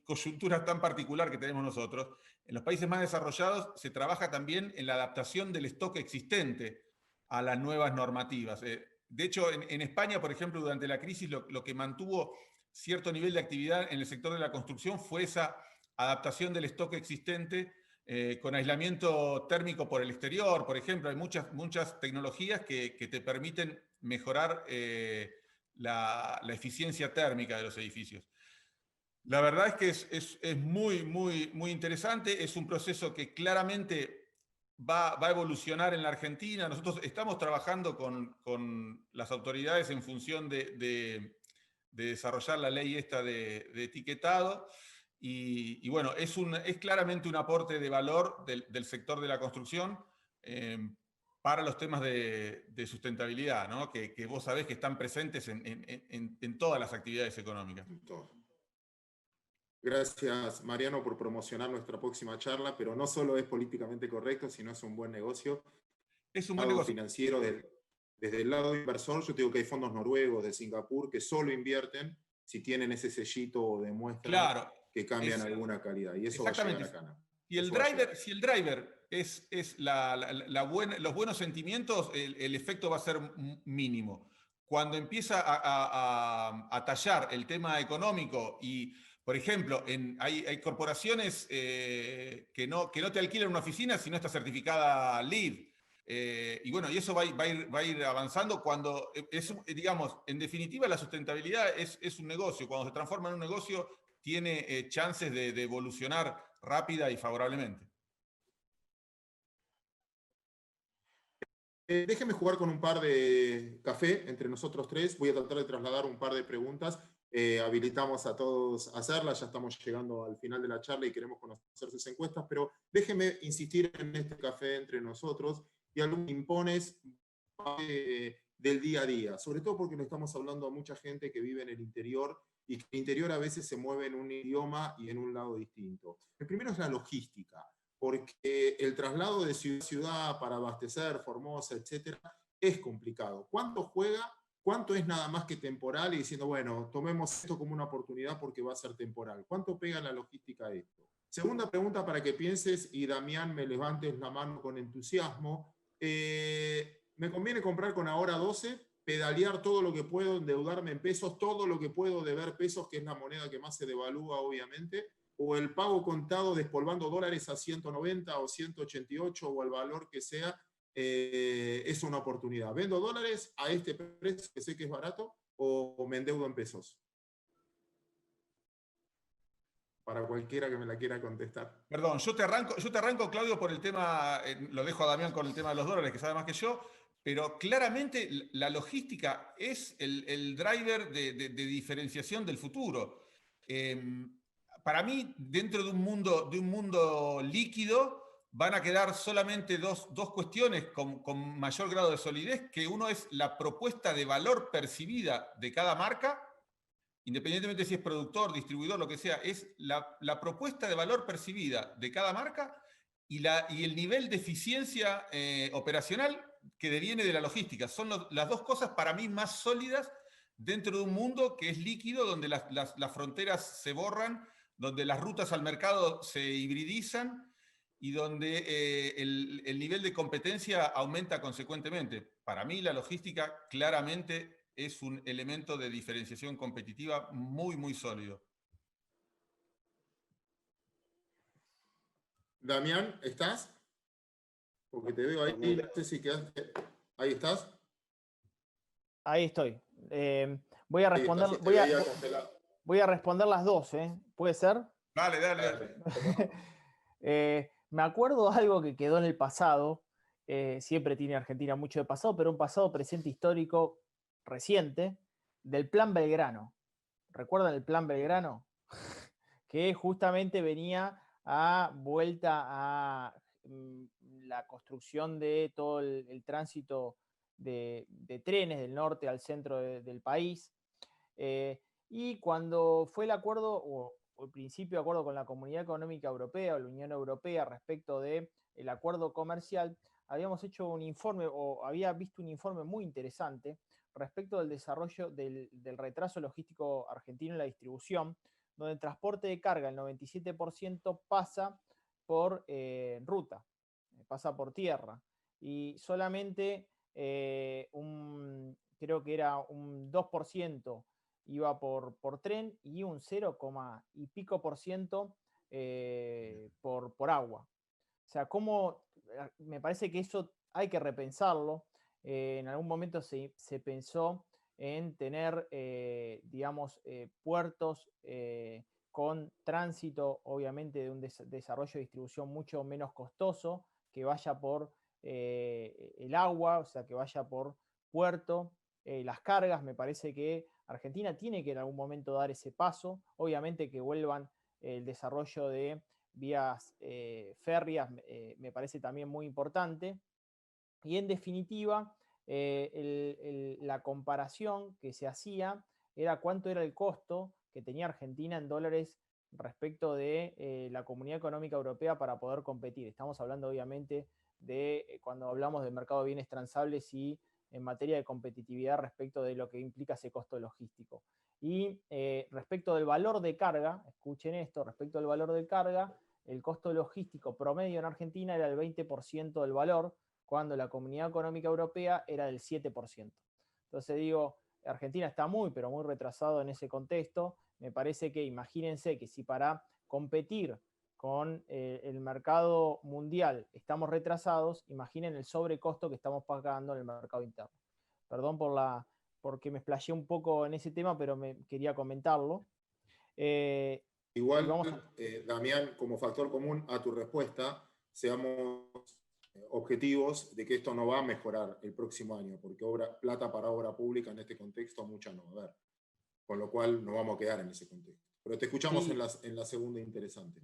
coyuntura tan particular que tenemos nosotros, en los países más desarrollados se trabaja también en la adaptación del stock existente a las nuevas normativas. De hecho, en España, por ejemplo, durante la crisis, lo que mantuvo cierto nivel de actividad en el sector de la construcción fue esa adaptación del stock existente con aislamiento térmico por el exterior, por ejemplo. Hay muchas tecnologías que te permiten mejorar la eficiencia térmica de los edificios. La verdad es que es muy, muy, muy interesante. Es un proceso que claramente va a evolucionar en la Argentina. Nosotros estamos trabajando con las autoridades en función de desarrollar la ley esta de etiquetado. Y bueno, es claramente un aporte de valor del sector de la construcción para los temas de sustentabilidad, ¿no? Que vos sabés que están presentes en todas las actividades económicas. Gracias, Mariano, por promocionar nuestra próxima charla, pero no solo es políticamente correcto, sino es un buen negocio. Es un buen negocio financiero. Desde el lado inversor, yo te digo que hay fondos noruegos de Singapur que solo invierten si tienen ese sellito o demuestran que cambian alguna calidad. Y eso va a llegar acá. Si el driver es los buenos sentimientos, el efecto va a ser mínimo. Cuando empieza a tallar el tema económico y, por ejemplo, hay corporaciones que no te alquilan una oficina si no está certificada LEED. Y bueno, y eso va a ir avanzando cuando, digamos, en definitiva la sustentabilidad es un negocio. Cuando se transforma en un negocio, tiene chances de evolucionar rápida y favorablemente. Déjenme jugar con un par de café entre nosotros tres. Voy a tratar de trasladar un par de preguntas. Habilitamos a todos a hacerlas. Ya estamos llegando al final de la charla y queremos conocer sus encuestas, pero déjenme insistir en este café entre nosotros y algunos impones del día a día, sobre todo porque le estamos hablando a mucha gente que vive en el interior y que el interior a veces se mueve en un idioma y en un lado distinto. El primero es la logística, porque el traslado de ciudad a ciudad para abastecer, Formosa, etcétera, es complicado. ¿Cuánto juega? ¿Cuánto es nada más que temporal y diciendo, bueno, tomemos esto como una oportunidad porque va a ser temporal? ¿Cuánto pega la logística a esto? Segunda pregunta para que pienses y Damián me levantes la mano con entusiasmo. Me conviene comprar con ahora 12, pedalear todo lo que puedo, endeudarme en pesos, todo lo que puedo deber pesos, que es la moneda que más se devalúa, obviamente, o el pago contado despolvando dólares a 190 o 188 o el valor que sea, es una oportunidad. ¿Vendo dólares a este precio que sé que es barato o me endeudo en pesos? Para cualquiera que me la quiera contestar. Perdón, yo te arranco, Claudio, por el tema, lo dejo a Damián con el tema de los dólares, que sabe más que yo, pero claramente la logística es el driver de diferenciación del futuro. Para mí, dentro de un mundo líquido, van a quedar solamente dos cuestiones con mayor grado de solidez, que uno es la propuesta de valor percibida de cada marca, independientemente si es productor, distribuidor, lo que sea, es la propuesta de valor percibida de cada marca y el nivel de eficiencia operacional que deviene de la logística. Son las dos cosas para mí más sólidas dentro de un mundo que es líquido, donde las fronteras se borran, donde las rutas al mercado se hibridizan y donde el nivel de competencia aumenta consecuentemente. Para mí la logística claramente es un elemento de diferenciación competitiva muy, muy sólido. Damián, ¿estás? Porque te veo ahí, no sé si quedaste. ¿Ahí estás? Ahí estoy. Voy a responder, voy a responder las dos, ¿eh? ¿Puede ser? Dale. Me acuerdo algo que quedó en el pasado. Siempre tiene Argentina mucho de pasado, pero un pasado presente histórico reciente, del Plan Belgrano. ¿Recuerdan el Plan Belgrano? Que justamente venía a vuelta a la construcción de todo el tránsito de trenes del norte al centro del país. Y cuando fue el acuerdo, o el principio de acuerdo con la Comunidad Económica Europea o la Unión Europea respecto del acuerdo comercial, habíamos hecho un informe, o había visto un informe muy interesante respecto del desarrollo del retraso logístico argentino en la distribución, donde el transporte de carga, el 97% pasa por ruta, pasa por tierra, y solamente creo que era un 2% iba por tren y un 0, y pico por ciento por agua. O sea, me parece que eso hay que repensarlo. En algún momento se pensó en tener, digamos, puertos con tránsito, obviamente, de un desarrollo de distribución mucho menos costoso, que vaya por el agua, o sea, que vaya por puerto. Las cargas, me parece que Argentina tiene que en algún momento dar ese paso. Obviamente que vuelvan el desarrollo de vías férreas, me parece también muy importante. Y en definitiva, la comparación que se hacía era cuánto era el costo que tenía Argentina en dólares respecto de la Comunidad Económica Europea para poder competir. Estamos hablando obviamente de cuando hablamos del mercado de bienes transables y en materia de competitividad respecto de lo que implica ese costo logístico. Y respecto del valor de carga, escuchen esto, respecto del valor de carga, el costo logístico promedio en Argentina era el 20% del valor, cuando la Comunidad Económica Europea era del 7%. Entonces digo, Argentina está muy, pero muy retrasado en ese contexto. Me parece que, imagínense que si para competir con el mercado mundial estamos retrasados, imaginen el sobrecosto que estamos pagando en el mercado interno. Perdón porque me explayé un poco en ese tema, pero quería comentarlo. Igual, Damián, como factor común a tu respuesta, seamos objetivos de que esto no va a mejorar el próximo año, porque plata para obra pública en este contexto mucha no va a haber. Con lo cual nos vamos a quedar en ese contexto. Pero te escuchamos sí, en la segunda interesante.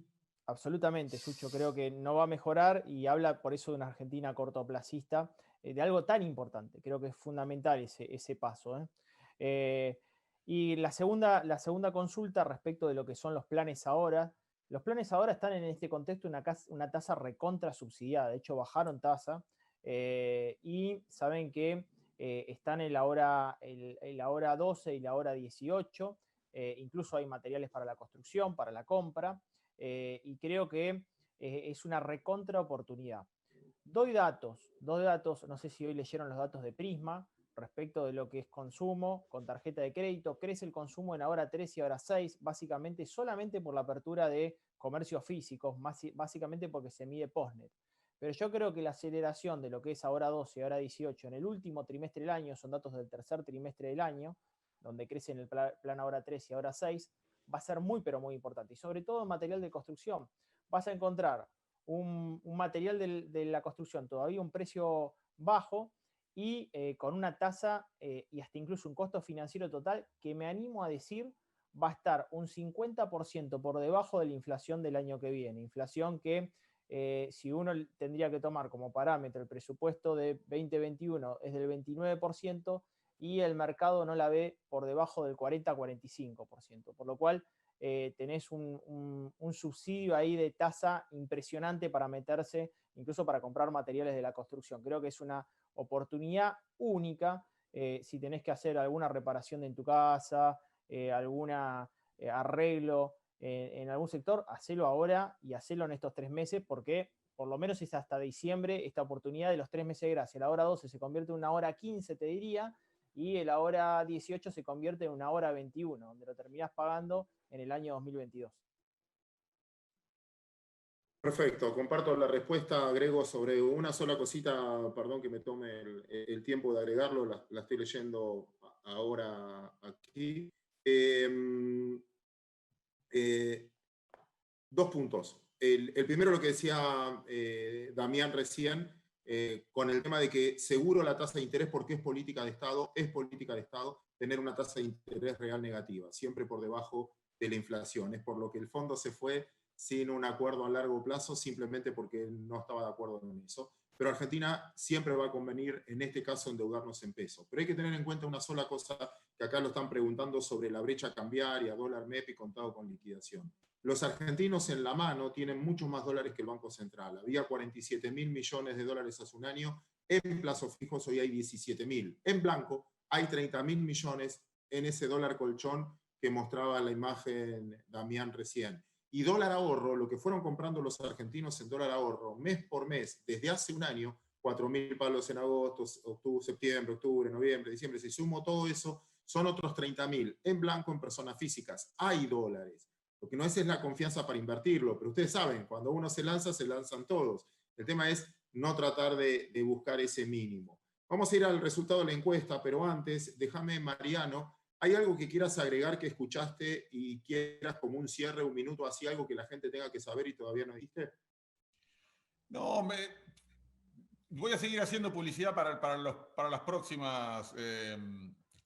Absolutamente, Sucho, creo que no va a mejorar y habla por eso de una Argentina cortoplacista, de algo tan importante. Creo que es fundamental ese paso. Y la segunda consulta respecto de lo que son los planes ahora. Los planes ahora están en este contexto una tasa recontra subsidiada, de hecho bajaron tasa y saben que están en la hora 12 y la hora 18, incluso hay materiales para la construcción, para la compra. Y creo que es una recontra oportunidad. Doy datos, no sé si hoy leyeron los datos de Prisma, respecto de lo que es consumo con tarjeta de crédito. Crece el consumo en ahora 3 y ahora 6, básicamente solamente por la apertura de comercios físicos, básicamente porque se mide postnet. Pero yo creo que la aceleración de lo que es ahora 12 y ahora 18 en el último trimestre del año, son datos del tercer trimestre del año, donde crece en el plan ahora 3 y ahora 6, va a ser muy, pero muy importante. Y sobre todo en material de construcción. Vas a encontrar un material de la construcción todavía un precio bajo y con una tasa y hasta incluso un costo financiero total que me animo a decir va a estar un 50% por debajo de la inflación del año que viene. Inflación que si uno tendría que tomar como parámetro el presupuesto de 2021 es del 29% y el mercado no la ve por debajo del 40-45%, por lo cual tenés un subsidio ahí de tasa impresionante para meterse, incluso para comprar materiales de la construcción. Creo que es una oportunidad única si tenés que hacer alguna reparación en tu casa, algún arreglo en algún sector, hacelo ahora y hacelo en estos 3 meses porque por lo menos es hasta diciembre esta oportunidad de los 3 meses de gracia. La hora 12 se convierte en una hora 15, te diría, y la hora 18 se convierte en una hora 21, donde lo terminás pagando en el año 2022. Perfecto, comparto la respuesta, agrego sobre una sola cosita, perdón que me tome el tiempo de agregarlo, la estoy leyendo ahora aquí. Dos puntos. El primero, lo que decía Damián recién, con el tema de que seguro la tasa de interés, porque es política de Estado, tener una tasa de interés real negativa, siempre por debajo de la inflación. Es por lo que el fondo se fue sin un acuerdo a largo plazo, simplemente porque no estaba de acuerdo en eso. Pero Argentina siempre va a convenir, en este caso, endeudarnos en pesos. Pero hay que tener en cuenta una sola cosa, que acá lo están preguntando sobre la brecha cambiaria, dólar MEP y contado con liquidación. Los argentinos en la mano tienen mucho más dólares que el Banco Central. Había 47.000 millones de dólares hace un año, en plazos fijos hoy hay 17.000. En blanco hay 30.000 millones en ese dólar colchón que mostraba la imagen Damián recién. Y dólar ahorro, lo que fueron comprando los argentinos en dólar ahorro, mes por mes, desde hace un año, 4.000 palos en agosto, septiembre, octubre, noviembre, diciembre, si sumo todo eso, son otros 30.000 en blanco en personas físicas. Hay dólares. Lo que no es la confianza para invertirlo, pero ustedes saben, cuando uno se lanzan todos. El tema es no tratar de buscar ese mínimo. Vamos a ir al resultado de la encuesta, pero antes, déjame, Mariano, ¿hay algo que quieras agregar que escuchaste y quieras como un cierre, un minuto, así algo que la gente tenga que saber y todavía no dijiste? No, voy a seguir haciendo publicidad para las próximas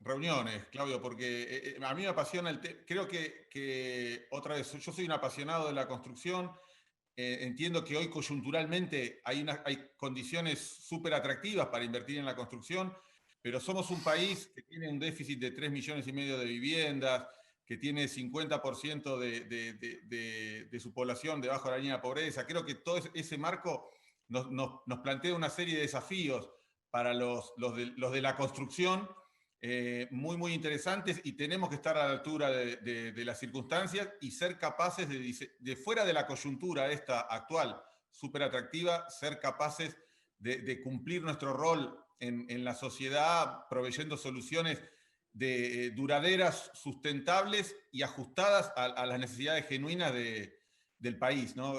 reuniones, Claudio, porque a mí me apasiona el tema. Creo que otra vez, yo soy un apasionado de la construcción. Entiendo que hoy coyunturalmente hay condiciones súper atractivas para invertir en la construcción, pero somos un país que tiene un déficit de 3,5 millones de viviendas, que tiene 50% de su población debajo de la línea de pobreza. Creo que todo ese marco nos plantea una serie de desafíos para los de la construcción muy, muy interesantes, y tenemos que estar a la altura de las circunstancias y ser capaces de fuera de la coyuntura esta actual, súper atractiva, ser capaces de cumplir nuestro rol en la sociedad, proveyendo soluciones duraderas, sustentables y ajustadas a las necesidades genuinas del país, ¿no?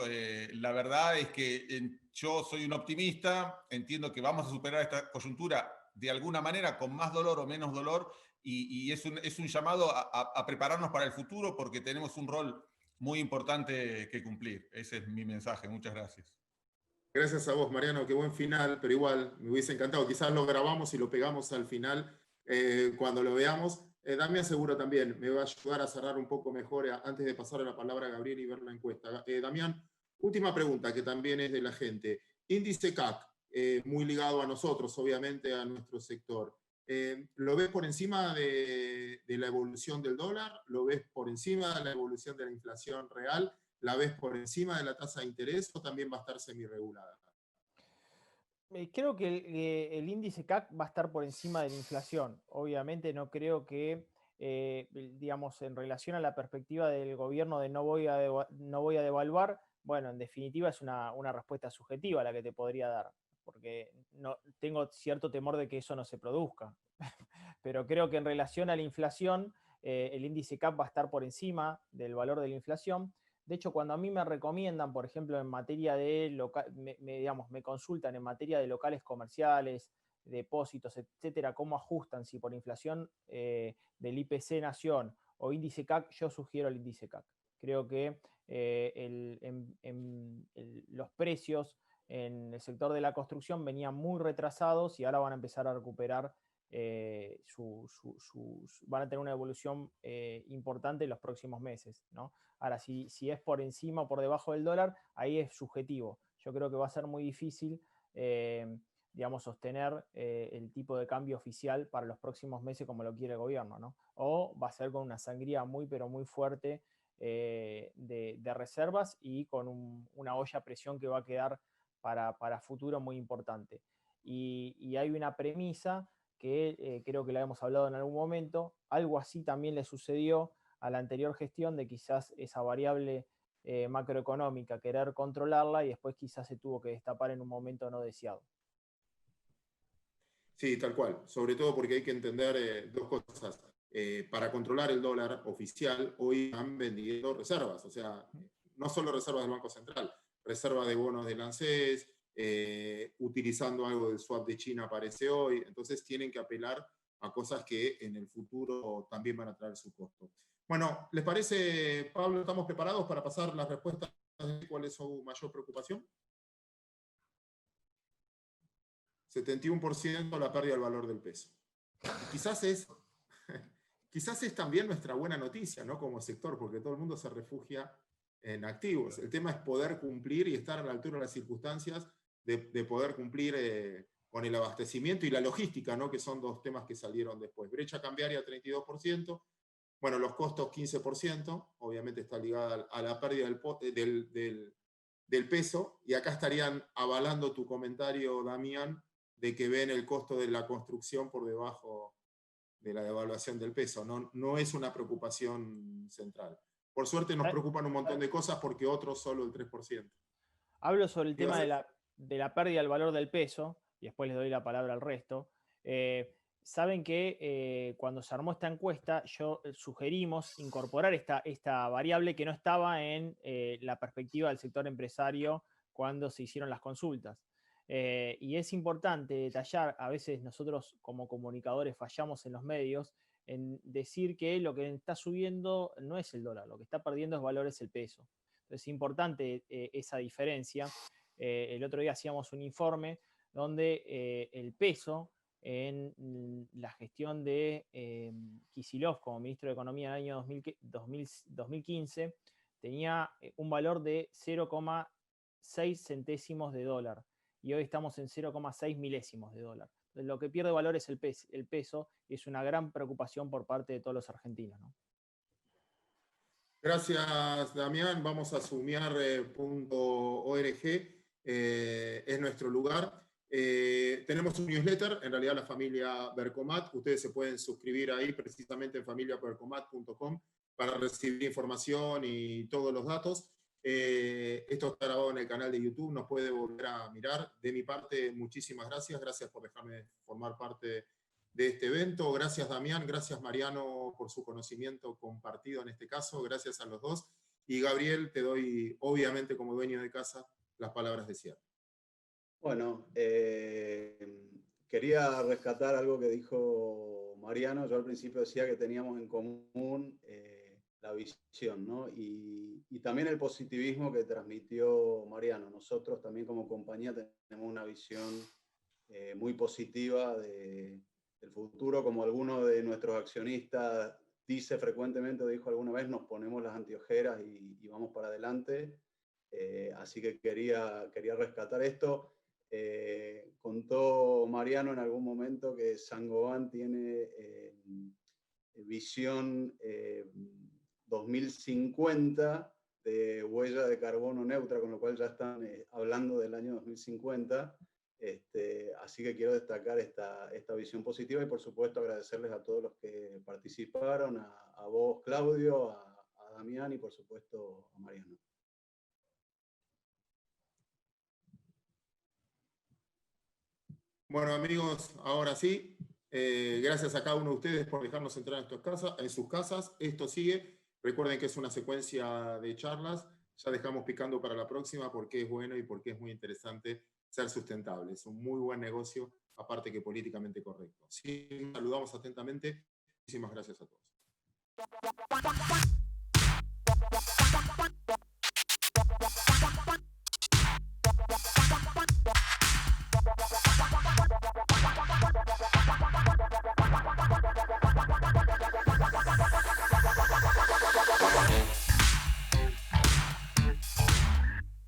La verdad es que yo soy un optimista, entiendo que vamos a superar esta coyuntura de alguna manera, con más dolor o menos dolor, y es un llamado a prepararnos para el futuro, porque tenemos un rol muy importante que cumplir. Ese es mi mensaje. Muchas gracias. Gracias a vos, Mariano, qué buen final, pero igual me hubiese encantado. Quizás lo grabamos y lo pegamos al final cuando lo veamos. Damián seguro también me va a ayudar a cerrar un poco mejor antes de pasar la palabra a Gabriel y ver la encuesta. Damián, última pregunta que también es de la gente. Índice CAC, muy ligado a nosotros, obviamente, a nuestro sector. ¿Lo ves por encima de la evolución del dólar? ¿Lo ves por encima de la evolución de la inflación real? ¿La ves por encima de la tasa de interés o también va a estar semi-regulada? Creo que el índice CAC va a estar por encima de la inflación. Obviamente no creo que, digamos, en relación a la perspectiva del gobierno de no voy a devaluar, bueno, en definitiva es una respuesta subjetiva la que te podría dar. porque no, tengo cierto temor de que eso no se produzca. Pero creo que en relación a la inflación, el índice CAP va a estar por encima del valor de la inflación. De hecho, cuando a mí me recomiendan, por ejemplo, en materia de digamos, me consultan en materia de locales comerciales, depósitos, etcétera, cómo ajustan, si por inflación del IPC Nación o índice CAC, yo sugiero el índice CAC. Creo que los precios en el sector de la construcción venían muy retrasados y ahora van a empezar a recuperar, van a tener una evolución importante en los próximos meses, ¿no? Ahora, si es por encima o por debajo del dólar, ahí es subjetivo. Yo creo que va a ser muy difícil, digamos, sostener el tipo de cambio oficial para los próximos meses como lo quiere el gobierno, ¿no? O va a ser con una sangría muy, pero muy fuerte de reservas y con una olla a presión que va a quedar para futuro muy importante. Y hay una premisa que creo que la hemos hablado en algún momento, algo así también le sucedió a la anterior gestión, de quizás esa variable macroeconómica, querer controlarla y después quizás se tuvo que destapar en un momento no deseado. Sí, tal cual. Sobre todo porque hay que entender dos cosas. Para controlar el dólar oficial, hoy han vendido reservas. O sea, no solo reservas del Banco Central, reservas de bonos del ANSES, utilizando algo del swap de China aparece hoy. Entonces tienen que apelar a cosas que en el futuro también van a traer su costo. Bueno, ¿les parece, Pablo, estamos preparados para pasar las respuestas de cuál es su mayor preocupación? 71% la pérdida del valor del peso. Y quizás es también nuestra buena noticia, ¿no? Como sector, porque todo el mundo se refugia en activos. El tema es poder cumplir y estar a la altura de las circunstancias de poder cumplir con el abastecimiento y la logística, ¿no? Que son dos temas que salieron después. Brecha cambiaria 32%, bueno, los costos 15%, obviamente está ligada a la pérdida del peso, y acá estarían avalando tu comentario, Damián, de que ven el costo de la construcción por debajo de la devaluación del peso. No es una preocupación central. Por suerte nos preocupan un montón de cosas porque otros solo el 3%. Hablo sobre el tema de la pérdida del valor del peso, y después les doy la palabra al resto. Saben que cuando se armó esta encuesta, sugerimos incorporar esta variable que no estaba en la perspectiva del sector empresario cuando se hicieron las consultas. Y es importante detallar, a veces nosotros como comunicadores fallamos en los medios, en decir que lo que está subiendo no es el dólar, lo que está perdiendo es valor, es el peso. Entonces es importante esa diferencia. El otro día hacíamos un informe donde el peso en la gestión de Kicillof como ministro de Economía en el año 2015 tenía un valor de 0,6 centésimos de dólar y hoy estamos en 0,6 milésimos de dólar. Entonces, lo que pierde valor es el peso y es una gran preocupación por parte de todos los argentinos, ¿no? Gracias, Damián. Vamos a sumiar.org. Es nuestro lugar. Tenemos un newsletter, en realidad la familia Bercomat. Ustedes se pueden suscribir ahí precisamente en familiabercomat.com para recibir información y todos los datos. Esto está grabado en el canal de YouTube, nos puede volver a mirar. De mi parte, muchísimas gracias. Gracias por dejarme formar parte de este evento. Gracias, Damián. Gracias, Mariano, por su conocimiento compartido en este caso. Gracias a los dos. Y Gabriel, te doy, obviamente, como dueño de casa, las palabras de cierre. Bueno, quería rescatar algo que dijo Mariano. Yo al principio decía que teníamos en común la visión, ¿no? Y también el positivismo que transmitió Mariano. Nosotros también como compañía tenemos una visión muy positiva del futuro. Como alguno de nuestros accionistas dice frecuentemente, dijo alguna vez, nos ponemos las anteojeras y vamos para adelante. Así que quería rescatar esto. Contó Mariano en algún momento que Saint-Gobain tiene visión 2050 de huella de carbono neutra, con lo cual ya están hablando del año 2050. Así que quiero destacar esta visión positiva y por supuesto agradecerles a todos los que participaron, a vos, Claudio, a Damián y por supuesto a Mariano. Bueno, amigos, ahora sí. Gracias a cada uno de ustedes por dejarnos entrar en sus casas. Esto sigue. Recuerden que es una secuencia de charlas. Ya dejamos picando para la próxima porque es bueno y porque es muy interesante ser sustentable. Es un muy buen negocio, aparte que políticamente correcto. Sí, saludamos atentamente. Muchísimas gracias a todos.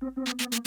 Thank you.